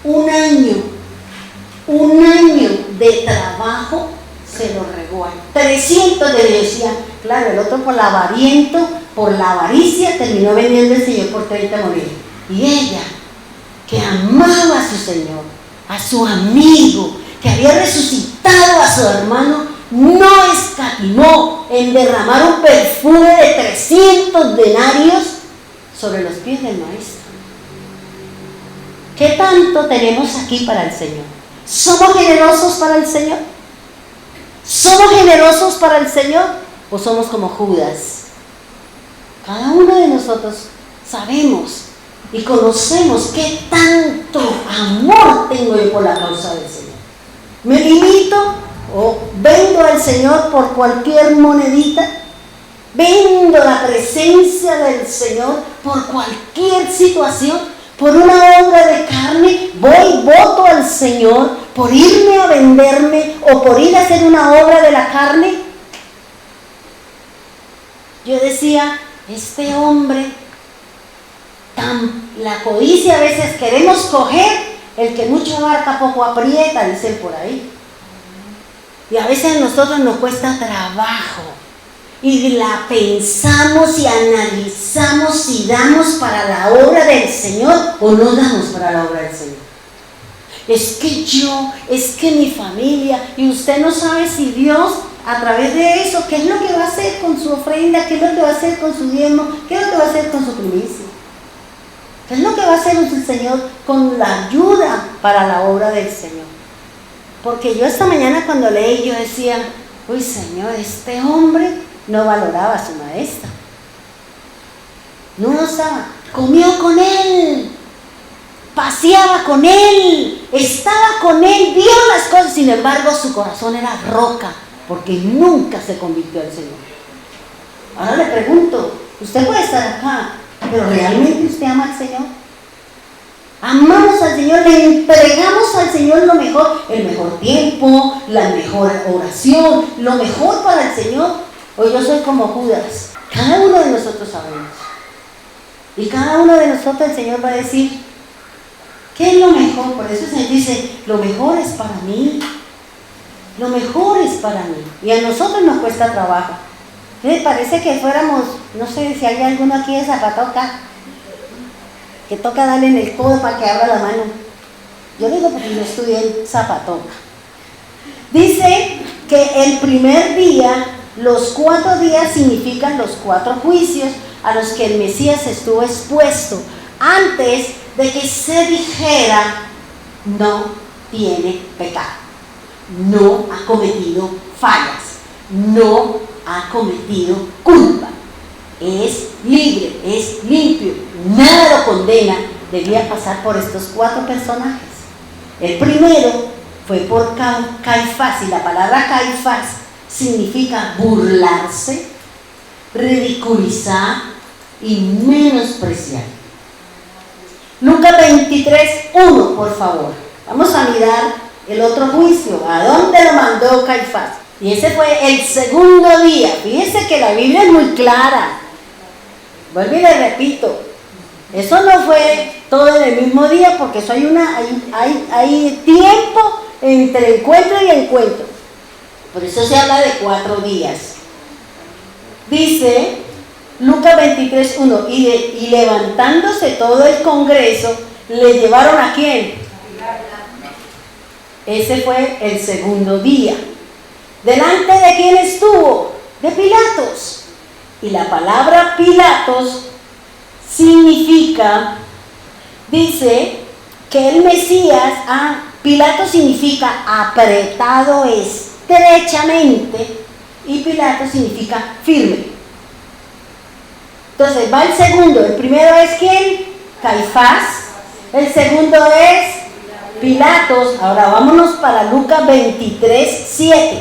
Un año de trabajo se lo regó a él. 300 denarios. Claro, el otro por la avaricia terminó vendiendo el Señor por 30 monedas. Y ella, que amaba a su Señor, a su amigo, que había resucitado a su hermano, no escatimó en derramar un perfume de 300 denarios sobre los pies del Maestro. ¿Qué tanto tenemos aquí para el Señor? ¿Somos generosos para el Señor? ¿Somos generosos para el Señor? ¿O somos como Judas? Cada uno de nosotros sabemos y conocemos qué tanto amor tengo yo por la causa del Señor. ¿Me limito o vendo al Señor por cualquier monedita? ¿Vendo la presencia del Señor por cualquier situación? ¿Por una obra de carne? ¿Voto al Señor por irme a venderme o por ir a hacer una obra de la carne? Yo decía, este hombre, la codicia a veces queremos coger, el que mucho abarca poco aprieta, dicen por ahí. Y a veces a nosotros nos cuesta trabajo y la pensamos y analizamos si damos para la obra del Señor o no damos para la obra del Señor. Es que mi familia, y usted no sabe si Dios a través de eso, ¿qué es lo que va a hacer con su ofrenda? ¿Qué es lo que va a hacer con su diezmo? ¿Qué es lo que va a hacer con su primicia? ¿Qué es lo que va a hacer el Señor con la ayuda para la obra del Señor? Porque yo esta mañana cuando leí, yo decía, uy Señor, este hombre no valoraba a su maestra. No estaba, comió con él, paseaba con él, estaba con él, vio las cosas, sin embargo su corazón era roca, porque nunca se convirtió al Señor. Ahora le pregunto, usted puede estar acá, pero ¿realmente usted ama al Señor? Amamos al Señor, le entregamos al Señor lo mejor, el mejor tiempo, la mejor oración, lo mejor para el Señor. O yo soy como Judas, cada uno de nosotros sabemos. Y cada uno de nosotros el Señor va a decir, ¿qué es lo mejor? Por eso el Señor dice, lo mejor es para mí. Lo mejor es para mí. Y a nosotros nos cuesta trabajo. ¿Les parece que fuéramos, no sé si hay alguno aquí de Zapatoca, que toca darle en el codo para que abra la mano? Yo digo porque yo estudié en Zapatoca. Dice que el primer día, los 4 días significan los 4 juicios a los que el Mesías estuvo expuesto antes de que se dijera, no tiene pecado, no ha cometido fallas, no ha cometido culpa, es libre, es limpio, nada lo condena. Debía pasar por estos 4 personajes. El primero fue por Caifás, y la palabra Caifás significa burlarse, ridiculizar y menospreciar. Lucas 23:1, por favor. Vamos a mirar el otro juicio. ¿A dónde lo mandó Caifás? Y ese fue el segundo día. Fíjense que la Biblia es muy clara. Vuelvo y le repito. Eso no fue todo en el mismo día, porque eso hay tiempo entre encuentro y encuentro. Por eso se habla de 4 días. Dice Lucas 23:1, y levantándose todo el congreso, ¿le llevaron a quién? Ese fue el segundo día. ¿Delante de quién estuvo? De Pilatos. Y la palabra Pilatos significa, dice que el Mesías, Pilato significa apretado estrechamente, y Pilato significa firme. Entonces va el segundo. El primero es ¿quién? Caifás. El segundo es Pilatos. Ahora vámonos para Lucas 23:7.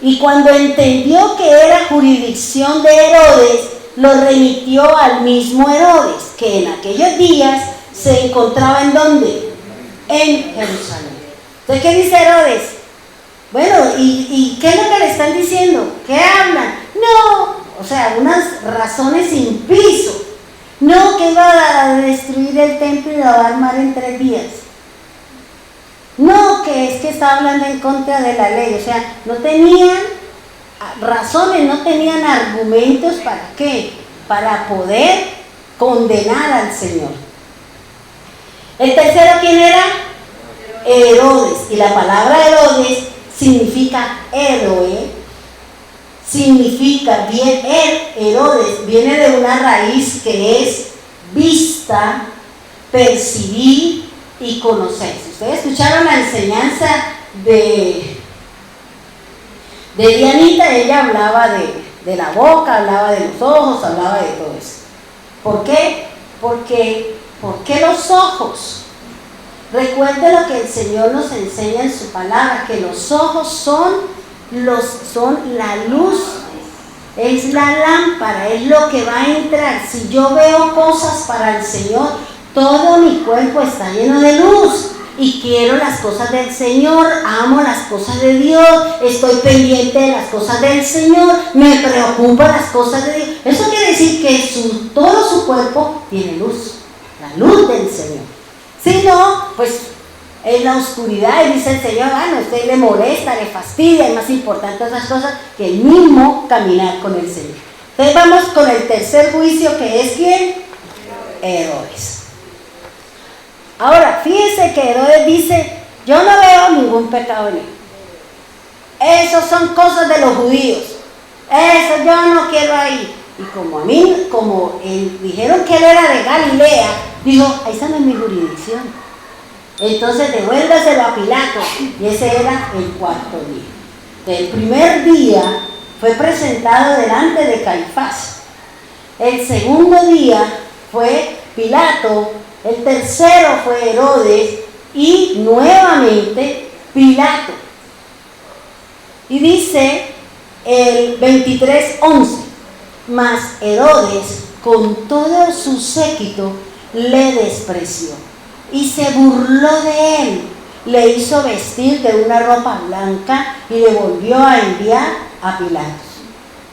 Y cuando entendió que era jurisdicción de Herodes, lo remitió al mismo Herodes, que en aquellos días se encontraba ¿en dónde? En Jerusalén. Entonces, ¿qué dice Herodes? Bueno, ¿y qué es lo que le están diciendo? ¿Qué hablan? No, o sea, unas razones sin piso. No, que iba a destruir el templo y lo va a armar en 3 días. No, que es que estaba hablando en contra de la ley. O sea, no tenían razones, no tenían argumentos. ¿Para qué? Para poder condenar al Señor. El tercero, ¿quién era? Herodes. Y la palabra Herodes significa héroe. Significa bien, Herodes viene de una raíz que es vista, percibir y conocer. Si ustedes escucharon la enseñanza de Dianita, ella hablaba de la boca, hablaba de los ojos, hablaba de todo eso. ¿Por qué? ¿Por qué los ojos? Recuerde lo que el Señor nos enseña en su palabra, que los ojos son la luz, es la lámpara, es lo que va a entrar. Si yo veo cosas para el Señor, todo mi cuerpo está lleno de luz y quiero las cosas del Señor, amo las cosas de Dios, estoy pendiente de las cosas del Señor, me preocupan las cosas de Dios. Eso quiere decir que todo su cuerpo tiene luz, la luz del Señor. Si no, pues en la oscuridad, y dice el Señor, a usted le molesta, le fastidia, es más importante esas cosas que el mismo caminar con el Señor. Entonces vamos con el tercer juicio, que es ¿quién? Herodes. Ahora, fíjense que Herodes dice, yo no veo ningún pecado en él. Esas son cosas de los judíos. Eso yo no quiero ahí. Y como dijeron que él era de Galilea, dijo, esa no es mi jurisdicción. Entonces devuélvaselo a Pilato. Y ese era el 4º día. El primer día fue presentado delante de Caifás. El segundo día fue Pilato. El tercero fue Herodes y nuevamente Pilato. Y dice el 23:11, mas Herodes con todo su séquito le despreció y se burló de él, le hizo vestir de una ropa blanca y le volvió a enviar a Pilato.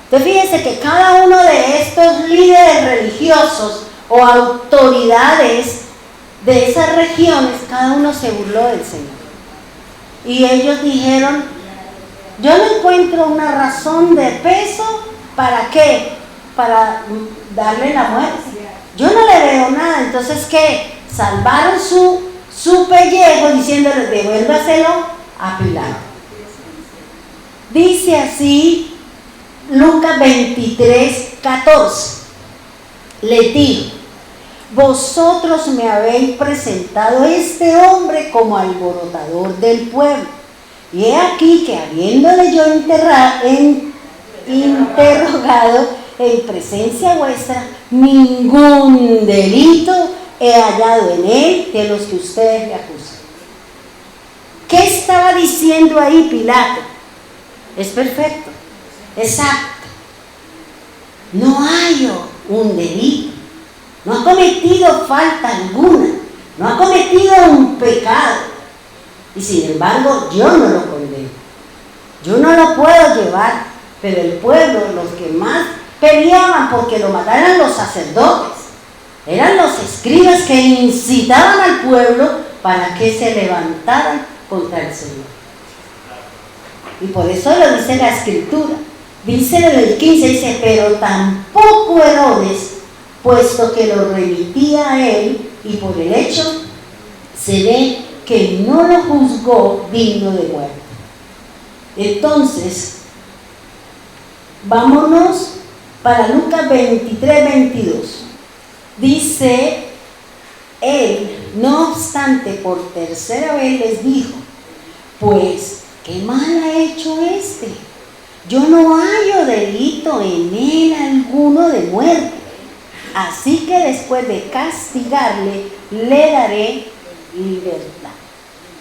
Entonces fíjense que cada uno de estos líderes religiosos o autoridades de esas regiones, cada uno se burló del Señor. Y ellos dijeron, yo no encuentro una razón de peso, ¿para qué? Para darle la muerte. Yo no le veo nada. Entonces, ¿qué? Salvaron su pellejo diciéndole, devuélvaselo a Pilato. Dice así Lucas 23:14. Les dijo, vosotros me habéis presentado a este hombre como alborotador del pueblo. Y he aquí que habiéndole yo interrogado en presencia vuestra, ningún delito he hallado en él de los que ustedes le acusan. ¿Qué estaba diciendo ahí Pilato? Es perfecto, exacto. No hay un delito, no ha cometido falta alguna, no ha cometido un pecado. Y sin embargo, yo no lo condeno. Yo no lo puedo llevar, pero el pueblo, los que más peleaban porque lo mataran los sacerdotes, eran los escribas que incitaban al pueblo para que se levantaran contra el Señor. Y por eso lo dice la Escritura. Dice en el 15, dice, pero tampoco Herodes, puesto que lo remitía a él, y por el hecho se ve que no lo juzgó digno de muerte. Entonces, vámonos para Lucas 23:22. Dice, él, no obstante, por tercera vez les dijo, pues, ¿qué mal ha hecho este? Yo no hallo delito en él alguno de muerte. Así que después de castigarle, le daré libertad.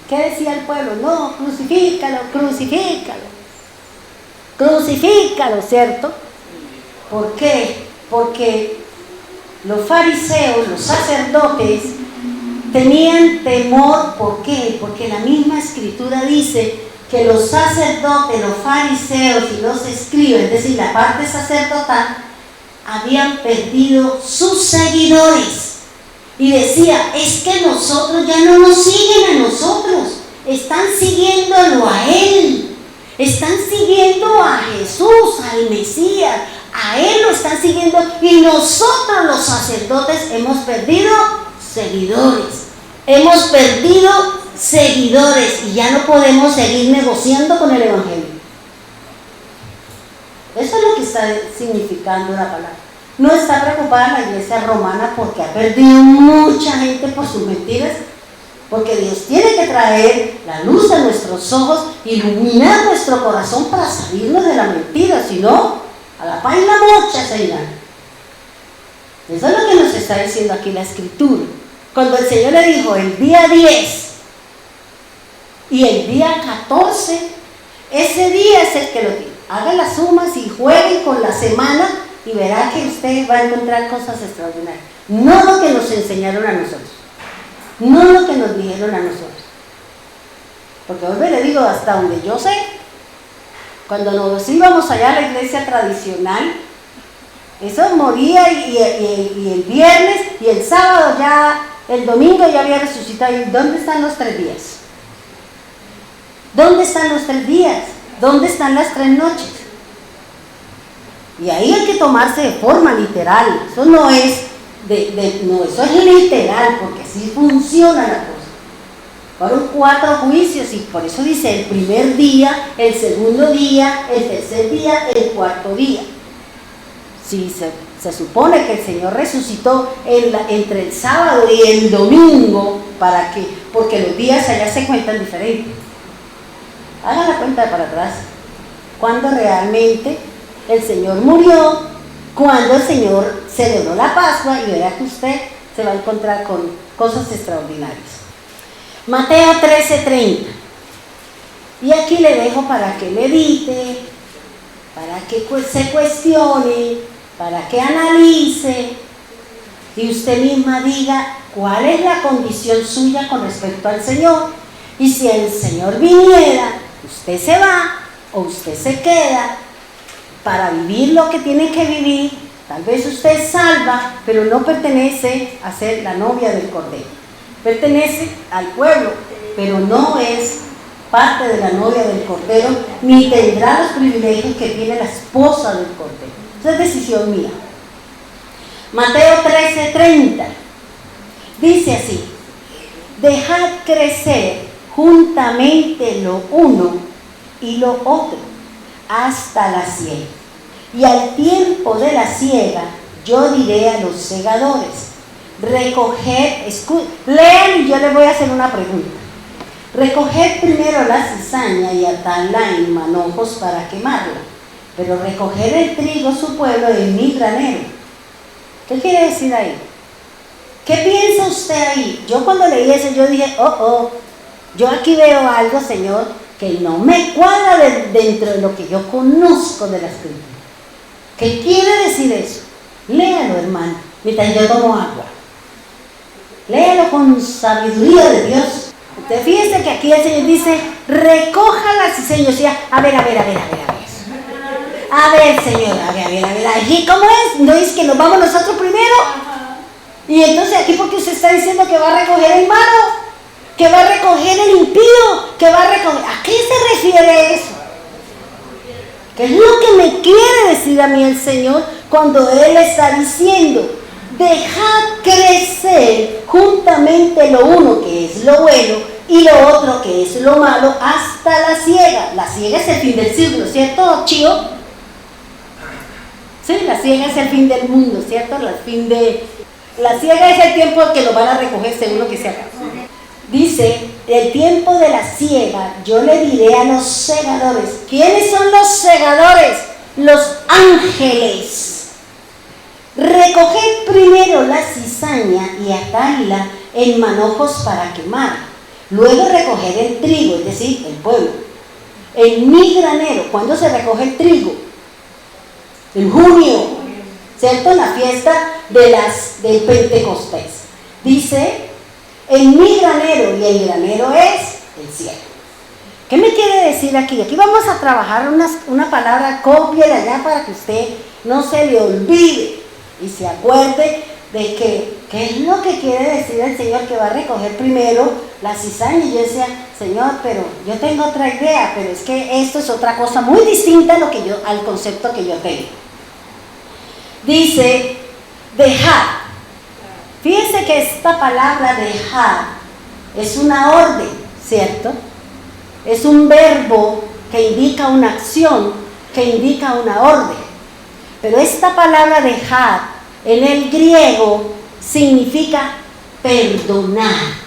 ¿Qué decía el pueblo? No, crucifícalo, crucifícalo. Crucifícalo, ¿cierto? ¿Por qué? Porque los fariseos, los sacerdotes, tenían temor. ¿Por qué? Porque la misma Escritura dice que los sacerdotes, los fariseos y los escribas, es decir, la parte sacerdotal, habían perdido sus seguidores. Y decía, es que nosotros ya no nos siguen a nosotros, están siguiéndolo a él, están siguiendo a Jesús, al Mesías, a él lo están siguiendo, y nosotros los sacerdotes hemos perdido seguidores, y ya no podemos seguir negociando con el Evangelio. Eso es lo que está significando la palabra. No está preocupada la iglesia romana porque ha perdido mucha gente por sus mentiras, porque Dios tiene que traer la luz a nuestros ojos, iluminar nuestro corazón para salirnos de la mentira, si no, a la paz y la mocha se irán. Eso es lo que nos está diciendo aquí la Escritura. Cuando el Señor le dijo el día 10 y el día 14, ese día es el que lo tiene. Hagan las sumas y jueguen con la semana y verá que usted va a encontrar cosas extraordinarias. No lo que nos enseñaron a nosotros, no lo que nos dijeron a nosotros. Porque hoy le digo, hasta donde yo sé, cuando nos íbamos allá a la iglesia tradicional, eso moría y el viernes y el sábado ya, el domingo ya había resucitado. ¿Y dónde están los 3 días? ¿Dónde están los 3 días? ¿Dónde están las 3 noches? Y ahí hay que tomarse de forma literal. Eso no es no, eso es literal, porque así funciona la cosa. Fueron 4 juicios y por eso dice el primer día, el segundo día, el tercer día, el cuarto día. Si se supone que el Señor resucitó entre el sábado y el domingo, ¿para qué? Porque los días allá se cuentan diferentes. Hagan la cuenta de para atrás. cuando realmente el Señor murió, cuando el Señor celebró la Pascua, y verá que usted se va a encontrar con cosas extraordinarias. Mateo 13:30. Y aquí le dejo para que medite, para que se cuestione, para que analice, y usted misma diga cuál es la condición suya con respecto al Señor. Y si el Señor viniera, usted se va o usted se queda para vivir lo que tiene que vivir. Tal vez usted es salva, pero no pertenece a ser la novia del Cordero. Pertenece al pueblo, pero no es parte de la novia del Cordero, ni tendrá los privilegios que tiene la esposa del Cordero. Esa es decisión mía. Mateo 13:30 dice así: dejad crecer juntamente lo uno y lo otro hasta la siega. Y al tiempo de la siega yo diré a los segadores: recoged, lean y yo les voy a hacer una pregunta. Recoged primero la cizaña y atadla en manojos para quemarla, pero recoged el trigo su pueblo en mi granero. ¿Qué quiere decir ahí? ¿Qué piensa usted ahí? Yo cuando leí eso yo dije, yo aquí veo algo, Señor, que no me cuadra dentro de lo que yo conozco de la Escritura. ¿Qué quiere decir eso? Léalo, hermano, mientras yo tomo agua. Léalo con sabiduría de Dios. Usted fíjese que aquí el Señor dice, recoja la cizaña. O sea, a ver. A ver, Señor, a ver. ¿Y cómo es? ¿No es que nos vamos nosotros primero? Y entonces aquí, porque usted está diciendo que va a recoger el malo, que va a recoger el impío, que va a recoger... ¿A qué se refiere eso? ¿Qué es lo que me quiere decir a mí el Señor cuando Él está diciendo, dejad crecer juntamente lo uno que es lo bueno y lo otro que es lo malo hasta la siega? La siega es el fin del siglo, ¿cierto, Chío? Sí, la siega es el fin del mundo, ¿cierto? La siega es el tiempo que lo van a recoger según lo que se haga. Dice, el tiempo de la siega, yo le diré a los segadores. ¿Quiénes son los segadores? Los ángeles. Recoged primero la cizaña y atadla en manojos para quemar. Luego recoged el trigo, es decir, el pueblo, en mi granero. ¿Cuándo se recoge el trigo? En junio, ¿cierto? En la fiesta del Pentecostés. Dice, en mi granero, y el granero es el cielo. ¿Qué me quiere decir aquí? Aquí vamos a trabajar una palabra, cópiela ya para que usted no se le olvide y se acuerde de que, ¿qué es lo que quiere decir el Señor? Que va a recoger primero la cizaña. Y yo decía, Señor, pero yo tengo otra idea, pero es que esto es otra cosa muy distinta a al concepto que yo tengo. Dice, dejad. Fíjense que esta palabra dejar es una orden, ¿cierto? Es un verbo que indica una acción, que indica una orden. Pero esta palabra dejar en el griego significa perdonar,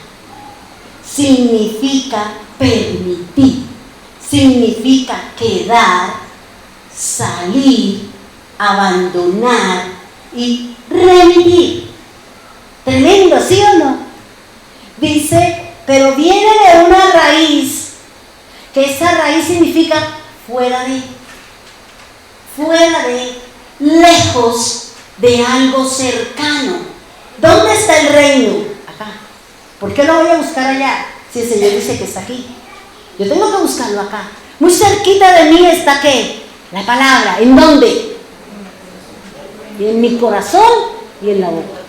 significa permitir, significa quedar, salir, abandonar y remitir. Tremendo, ¿sí o no? Dice, pero viene de una raíz, que esa raíz significa fuera de, lejos de algo cercano. ¿Dónde está el reino? Acá. ¿Por qué lo voy a buscar allá si el Señor dice que está aquí? Yo tengo que buscarlo acá. Muy cerquita de mí está ¿qué? La palabra. ¿En dónde? En mi corazón y en la boca.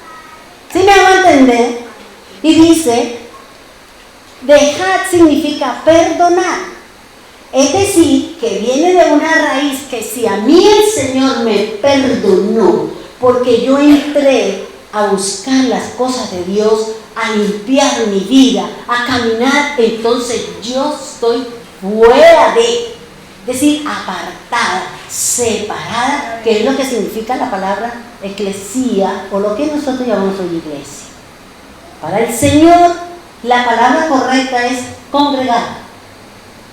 ¿Sí me hago entender? Y dice, dejad significa perdonar. Es decir, que viene de una raíz que si a mí el Señor me perdonó, porque yo entré a buscar las cosas de Dios, a limpiar mi vida, a caminar, entonces yo estoy fuera de, es decir, apartada, separada, que es lo que significa la palabra eclesía, o lo que nosotros llamamos hoy iglesia. Para el Señor, la palabra correcta es congregar.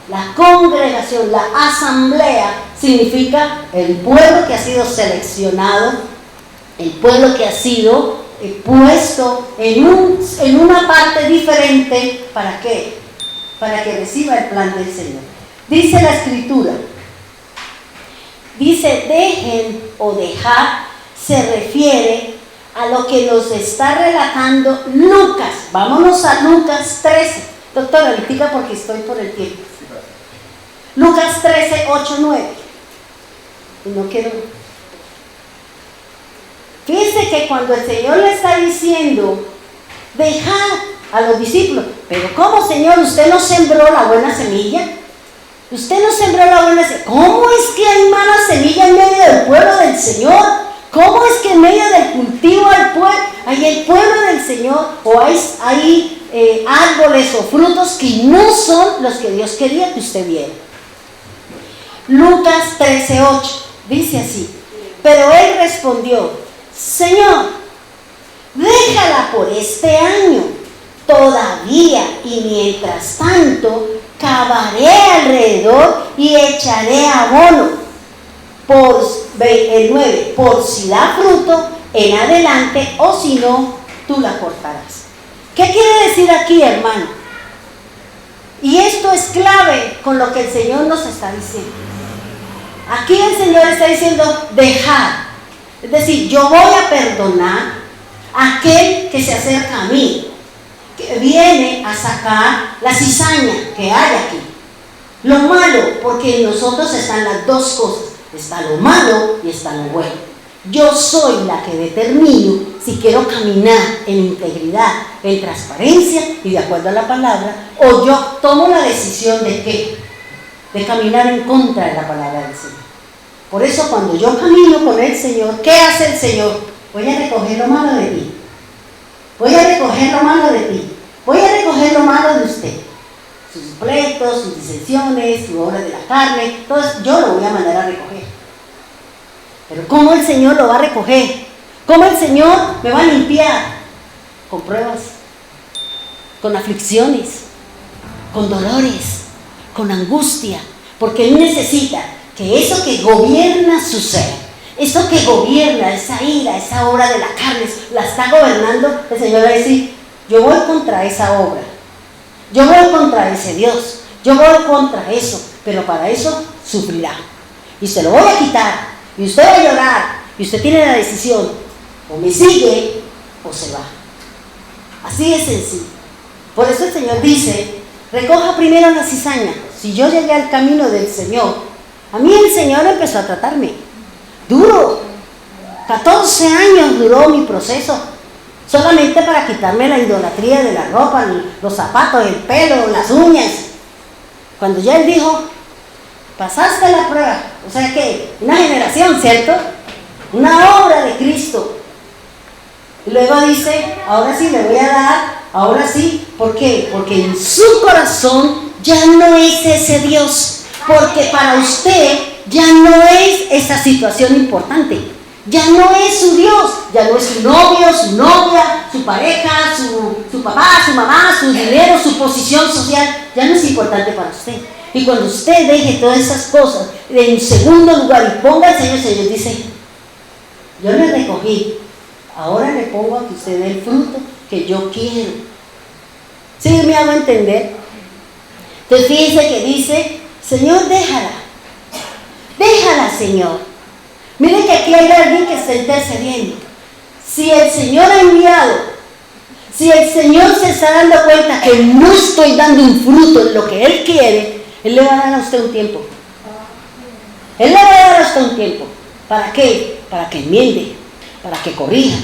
La congregación, la asamblea, significa el pueblo que ha sido seleccionado, el pueblo que ha sido puesto en una parte diferente. ¿Para qué? Para que reciba el plan del Señor. Dice la Escritura, dice dejen o dejar, se refiere a lo que nos está relatando Lucas. Vámonos a Lucas 13. Doctora, ahorita porque estoy por el tiempo. Lucas 13, 8, 9. Y no quiero. Fíjense que cuando el Señor le está diciendo, dejad a los discípulos, pero ¿cómo, Señor? ¿Usted no sembró la buena semilla? ¿Usted no sembró la buena semilla? ¿Cómo es que hay mala semilla en medio del pueblo del Señor? ¿Cómo es que en medio del cultivo hay el pueblo del Señor? ¿O hay árboles o frutos que no son los que Dios quería que usted viera? Lucas 13, 8 dice así: pero él respondió, Señor, déjala por este año todavía, y mientras tanto cavaré alrededor y echaré abono, el 9, por si da fruto en adelante, o si no, tú la cortarás. ¿Qué quiere decir aquí, hermano? Y esto es clave con lo que el Señor nos está diciendo. Aquí el Señor está diciendo dejar, es decir, yo voy a perdonar a aquel que se acerca a mí, que viene a sacar la cizaña que hay aquí, lo malo, porque en nosotros están las dos cosas, está lo malo y está lo bueno. Yo soy la que determino si quiero caminar en integridad, en transparencia y de acuerdo a la palabra, o yo tomo la decisión de ¿qué? De caminar en contra de la palabra del Señor. Por eso cuando yo camino con el Señor, ¿qué hace el Señor? Voy a recoger lo malo de ti. Voy a recoger lo malo de ti. Voy a recoger lo malo de usted. Sus pleitos, sus disensiones, su obra de la carne, todo eso, yo lo voy a mandar a recoger. Pero ¿cómo el Señor lo va a recoger? ¿Cómo el Señor me va a limpiar? Con pruebas, con aflicciones, con dolores, con angustia, porque Él necesita que eso que gobierna su ser, eso que gobierna, esa ira, esa obra de la carne, la está gobernando. El Señor va a decir, yo voy contra esa obra, yo voy contra ese Dios, yo voy contra eso, pero para eso sufrirá. Y se lo voy a quitar, y usted va a llorar, y usted tiene la decisión, o me sigue, o se va. Así es sencillo. Por eso el Señor dice, recoja primero la cizaña. Si yo llegué al camino del Señor, a mí el Señor empezó a tratarme duro. 14 años duró mi proceso, solamente para quitarme la idolatría de la ropa, los zapatos, el pelo, las uñas. Cuando ya Él dijo, pasaste la prueba, o sea que una generación, ¿cierto? Una obra de Cristo. Y luego dice, ahora sí le voy a dar, ahora sí. ¿Por qué? Porque en su corazón ya no es ese Dios. Porque para usted ya no es esa situación importante. Ya no es su Dios, ya no es su novio, su novia, su pareja, su papá, su mamá, su dinero, su posición social. Ya no es importante para usted. Y cuando usted deje todas esas cosas en segundo lugar y ponga al Señor, el Señor dice, yo le recogí, ahora le pongo a que usted dé el fruto que yo quiero. ¿Sí me hago entender? Entonces fíjense que dice, Señor, déjala, Señor. Miren que aquí hay alguien que está intercediendo. Si el Señor ha enviado, si el Señor se está dando cuenta que no estoy dando un fruto en lo que Él quiere, Él le va a dar a usted un tiempo. Él le va a dar a usted un tiempo. ¿Para qué? Para que enmiende, para que corrija,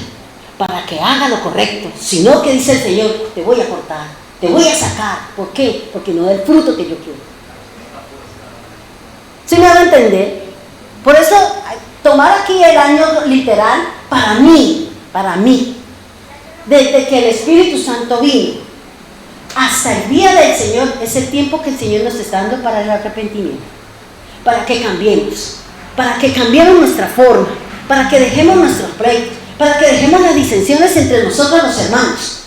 para que haga lo correcto. Si no, que dice el Señor, te voy a cortar, te voy a sacar. ¿Por qué? Porque no da el fruto que yo quiero. ¿Sí me van a entender? Por eso, tomar aquí el año literal, para mí, desde que el Espíritu Santo vino hasta el día del Señor, es el tiempo que el Señor nos está dando para el arrepentimiento, para que cambiemos nuestra forma, para que dejemos nuestros pleitos, para que dejemos las disensiones entre nosotros los hermanos,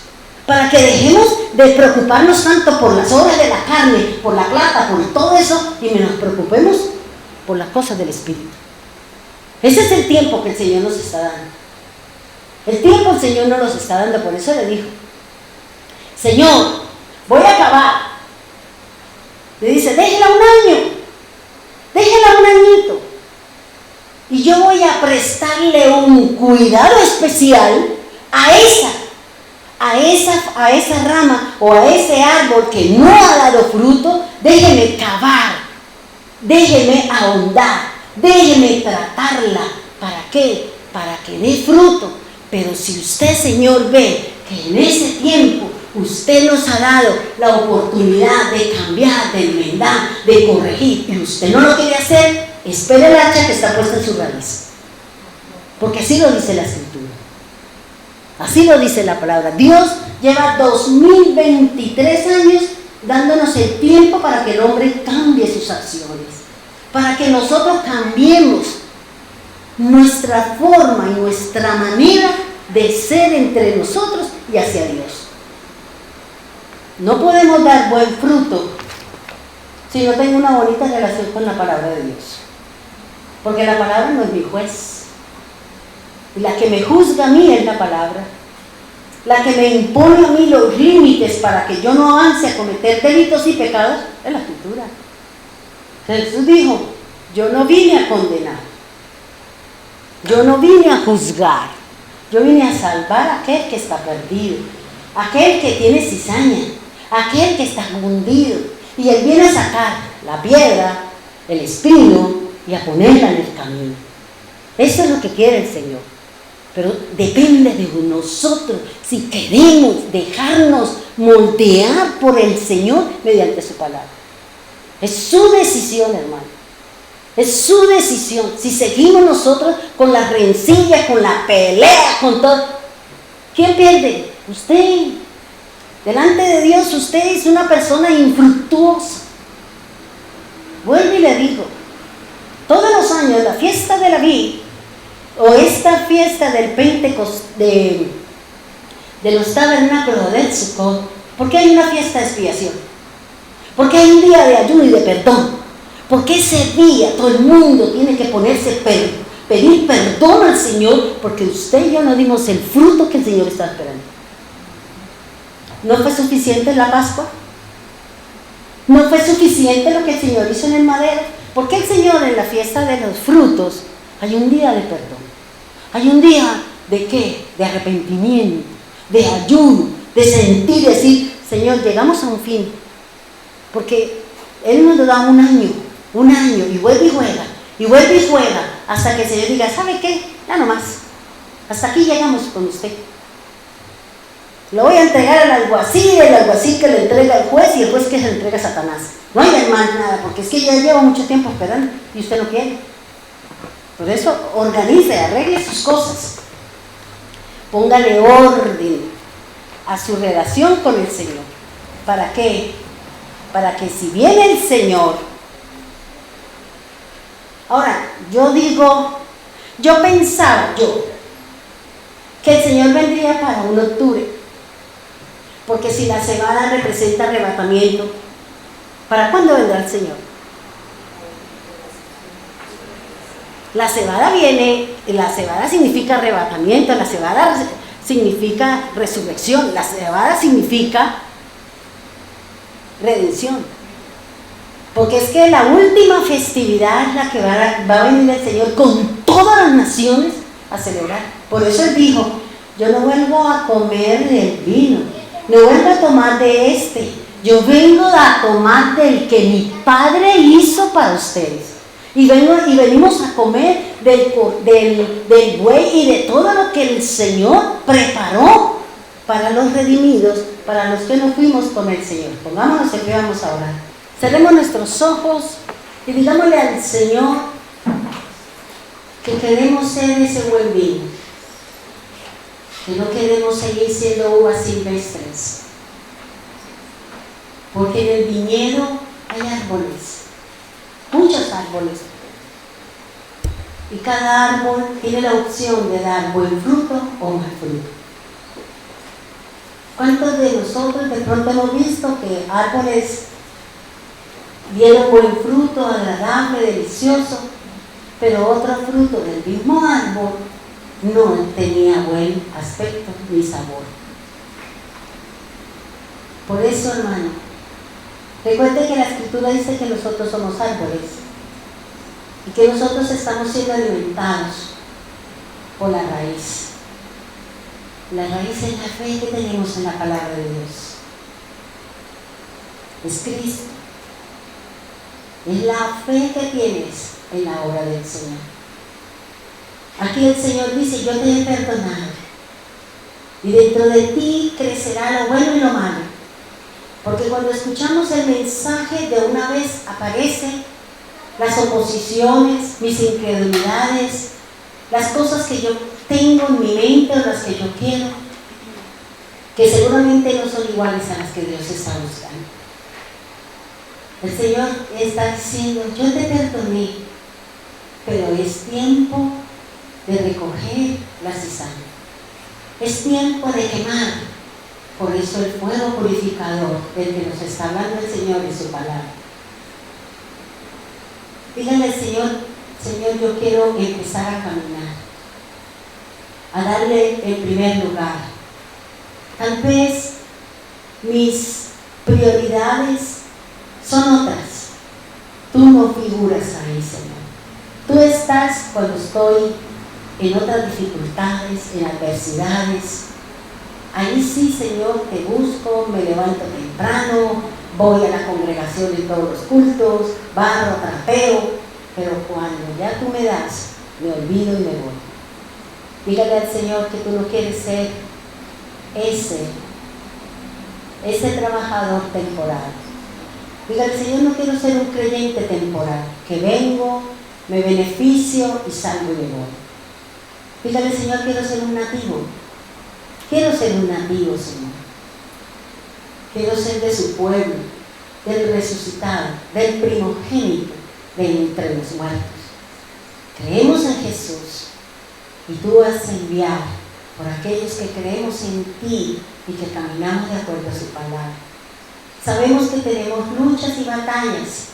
para que dejemos de preocuparnos tanto por las obras de la carne, por la plata, por todo eso, y nos preocupemos por las cosas del Espíritu. Ese es el tiempo que el Señor nos está dando. El tiempo el Señor nos los está dando, por eso le dijo, Señor, voy a acabar. Le dice, déjela un año, déjela un añito, y yo voy a prestarle un cuidado especial a esa rama o a ese árbol que no ha dado fruto. Déjeme cavar, déjeme ahondar, déjeme tratarla. ¿Para qué? Para que dé fruto. Pero si usted, Señor, ve que en ese tiempo usted nos ha dado la oportunidad de cambiar, de enmendar, de corregir, y usted no lo quiere hacer, espere el hacha que está puesta en su raíz. Porque así lo dice la Escritura. Así lo dice la palabra. Dios lleva 2023 años dándonos el tiempo para que el hombre cambie sus acciones, para que nosotros cambiemos nuestra forma y nuestra manera de ser entre nosotros y hacia Dios. No podemos dar buen fruto si no tengo una bonita relación con la palabra de Dios, porque la palabra no es mi juez. La que me juzga a mí es la palabra. La que me impone a mí los límites para que yo no avance a cometer delitos y pecados es la Escritura. Jesús dijo, yo no vine a condenar, yo no vine a juzgar, yo vine a salvar a aquel que está perdido, aquel que tiene cizaña, aquel que está hundido. Y Él viene a sacar la piedra, el espino, y a ponerla en el camino. Eso es lo que quiere el Señor. Pero depende de nosotros si queremos dejarnos moldear por el Señor mediante su palabra. Es su decisión, hermano. Es su decisión. Si seguimos nosotros con las rencillas, con la pelea, con todo, ¿quién pierde? Usted. Delante de Dios usted es una persona infructuosa. Vuelvo y le digo, todos los años la fiesta de la vid o esta fiesta del Pentecostés, de los tabernáculos del Sukkot, porque hay una fiesta de expiación, porque hay un día de ayuno y de perdón, porque ese día todo el mundo tiene que ponerse pedir perdón al Señor, porque usted y yo no dimos el fruto que el Señor está esperando. ¿No fue suficiente la Pascua? ¿No fue suficiente lo que el Señor hizo en el madero? Porque el Señor en la fiesta de los frutos hay un día de perdón. Hay un día de ¿qué? De arrepentimiento, de ayuno, de sentir, decir, Señor, llegamos a un fin. Porque Él nos da un año, y vuelve y juega, hasta que el Señor diga, ¿sabe qué? Ya no más. Hasta aquí llegamos con usted. Lo voy a entregar al alguacil, el alguacil que le entrega al juez y el juez que se le entrega a Satanás. No hay más nada, porque es que ya lleva mucho tiempo esperando y usted no quiere. Por eso organice, arregle sus cosas. Póngale orden a su relación con el Señor. ¿Para qué? Para que si viene el Señor. Ahora, yo pensaba que el Señor vendría para un octubre. Porque si la cebada representa arrebatamiento, ¿para cuándo vendrá el Señor? La cebada significa arrebatamiento, la cebada significa resurrección, la cebada significa redención. Porque es que la última festividad es la que va a venir el Señor con todas las naciones a celebrar. Por eso Él dijo, yo no vuelvo a comer del vino, no vuelvo a tomar de yo vengo a tomar del que mi Padre hizo para ustedes. Y venimos a comer del buey y de todo lo que el Señor preparó para los redimidos, para los que no fuimos con el Señor. Pongámonos en pie, vamos a orar. Cerremos nuestros ojos y digámosle al Señor que queremos ser ese buen vino, que no queremos seguir siendo uvas silvestres, porque en el viñedo hay árboles, muchos árboles, y cada árbol tiene la opción de dar buen fruto o mal fruto. ¿Cuántos de nosotros de pronto hemos visto que árboles dieron buen fruto, agradable, delicioso, pero otro fruto del mismo árbol no tenía buen aspecto ni sabor? Por eso, hermano, recuerde que la Escritura dice que nosotros somos árboles y que nosotros estamos siendo alimentados por la raíz. La raíz es la fe que tenemos en la palabra de Dios. Es Cristo. Es la fe que tienes en la obra del Señor. Aquí el Señor dice: yo te he perdonado y dentro de ti crecerá lo bueno y lo malo. Porque cuando escuchamos el mensaje, de una vez aparecen las oposiciones, mis incredulidades, las cosas que yo tengo en mi mente o las que yo quiero, que seguramente no son iguales a las que Dios está buscando. El Señor está diciendo: yo te perdoné, pero es tiempo de recoger la cizaña. Es tiempo de quemar. Por eso el fuego purificador del que nos está hablando el Señor en su palabra. Díganle al Señor: Señor, yo quiero empezar a caminar, a darle el primer lugar. Tal vez mis prioridades son otras. Tú no figuras ahí, Señor. Tú estás cuando estoy en otras dificultades, en adversidades. Ahí sí, Señor, te busco, me levanto temprano, voy a la congregación en todos los cultos, barro, trapeo, pero cuando ya tú me das, me olvido y me voy. Dígale al Señor que tú no quieres ser ese trabajador temporal. Dígale: Señor, no quiero ser un creyente temporal, que vengo, me beneficio y salgo y me voy. Dígale: Señor, quiero ser un nativo. Quiero ser un nativo, Señor. Quiero ser de su pueblo, del resucitado, del primogénito de entre los muertos. Creemos en Jesús y tú vas a enviar por aquellos que creemos en ti y que caminamos de acuerdo a su palabra. Sabemos que tenemos luchas y batallas.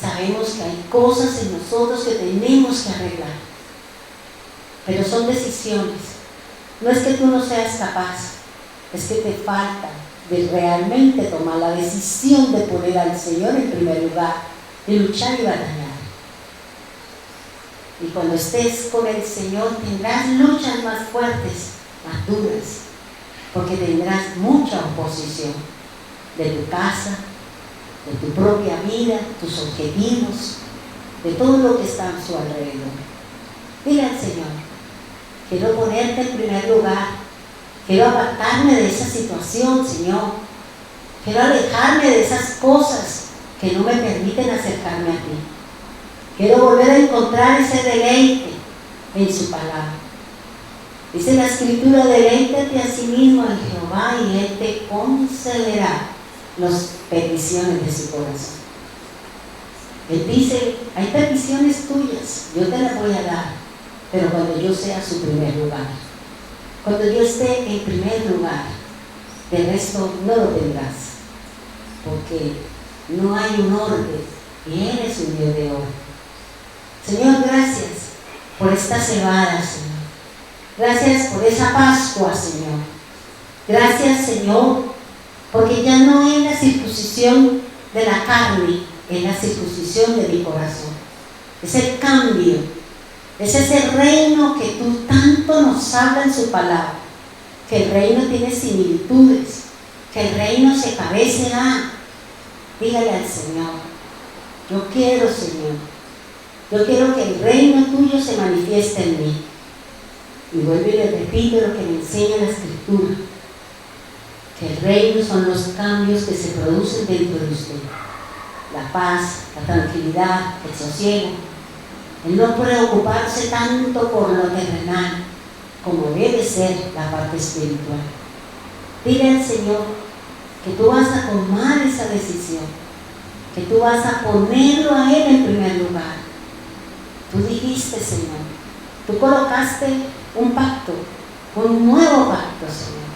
Sabemos que hay cosas en nosotros que tenemos que arreglar. Pero son decisiones. No es que tú no seas capaz, es que te falta de realmente tomar la decisión de poner al Señor en primer lugar, de luchar y batallar. Y cuando estés con el Señor tendrás luchas más fuertes, más duras, porque tendrás mucha oposición de tu casa, de tu propia vida, tus objetivos, de todo lo que está a su alrededor. Dile al Señor: quiero ponerte en primer lugar, quiero apartarme de esa situación, Señor, quiero alejarme de esas cosas que no me permiten acercarme a ti. Quiero volver a encontrar ese deleite en su palabra. Dice la Escritura: deleítate a sí mismo en Jehová y Él te concederá las peticiones de su corazón. Él dice: hay peticiones tuyas, yo te las voy a dar, pero cuando yo sea su primer lugar, cuando yo esté en primer lugar, del resto no lo tendrás, porque no hay un orden y Él es un Dios de orden. Señor, gracias por esta cebada, Señor. Gracias por esa Pascua, Señor. Gracias, Señor, porque ya no es la circuncisión de la carne, es la circuncisión de mi corazón. Es el cambio. Es ese reino que tú tanto nos habla en su palabra, que el reino tiene similitudes, que el reino se parece a. Dígale al Señor: yo quiero, Señor, yo quiero que el reino tuyo se manifieste en mí. Y vuelvo y le repito lo que me enseña la Escritura, que el reino son los cambios que se producen dentro de usted: la paz, la tranquilidad, el sosiego, el no preocuparse tanto por lo terrenal como debe ser la parte espiritual. Dile al Señor que tú vas a tomar esa decisión, que tú vas a ponerlo a Él en primer lugar. Tú dijiste, Señor, tú colocaste un pacto, un nuevo pacto, Señor.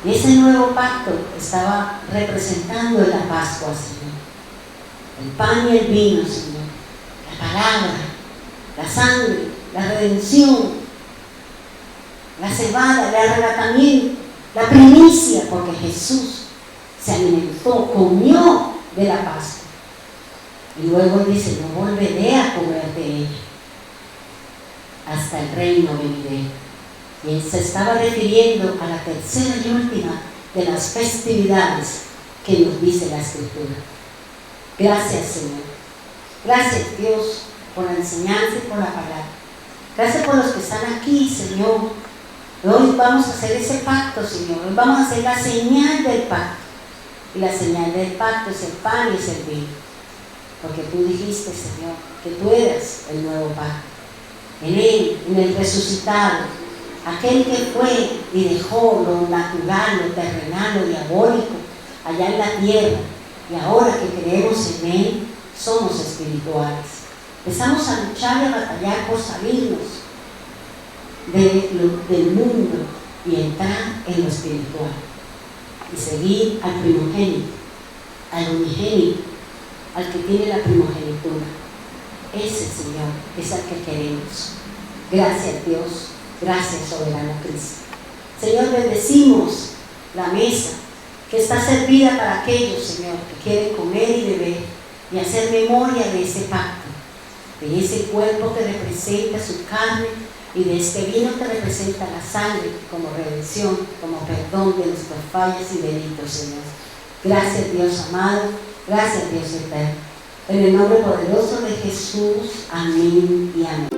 Y ese nuevo pacto estaba representando la Pascua, Señor. El pan y el vino, Señor. La palabra, la sangre, la redención, la cebada, el arrebatamiento, la primicia, porque Jesús se alimentó, comió de la Pascua. Y luego Él dice, no volveré a comer de ella, hasta el reino venidero. Y Él se estaba refiriendo a la tercera y última de las festividades que nos dice la Escritura. Gracias, Señor. Gracias, Dios, por la enseñanza y por la palabra. Gracias por los que están aquí, Señor. Hoy vamos a hacer ese pacto, Señor. Hoy vamos a hacer la señal del pacto. Y la señal del pacto es el pan y es el vino. Porque tú dijiste, Señor, que tú eras el nuevo pacto. En Él, en el resucitado, aquel que fue y dejó lo natural, lo terrenal, lo diabólico, allá en la tierra. Y ahora que creemos en Él, somos espirituales. Empezamos a luchar y a batallar por salirnos del mundo y entrar en lo espiritual. Y seguir al primogénito, al unigénito, al que tiene la primogenitura. Ese, Señor, es al que queremos. Gracias, Dios. Gracias, soberano Cristo. Señor, bendecimos la mesa que está servida para aquellos, Señor, que quieren comer y beber y hacer memoria de ese pacto, de ese cuerpo que representa su carne y de este vino que representa la sangre como redención, como perdón de nuestras fallas y delitos, Señor. Gracias, Dios amado. Gracias, Dios eterno. En el nombre poderoso de Jesús. Amén y amén.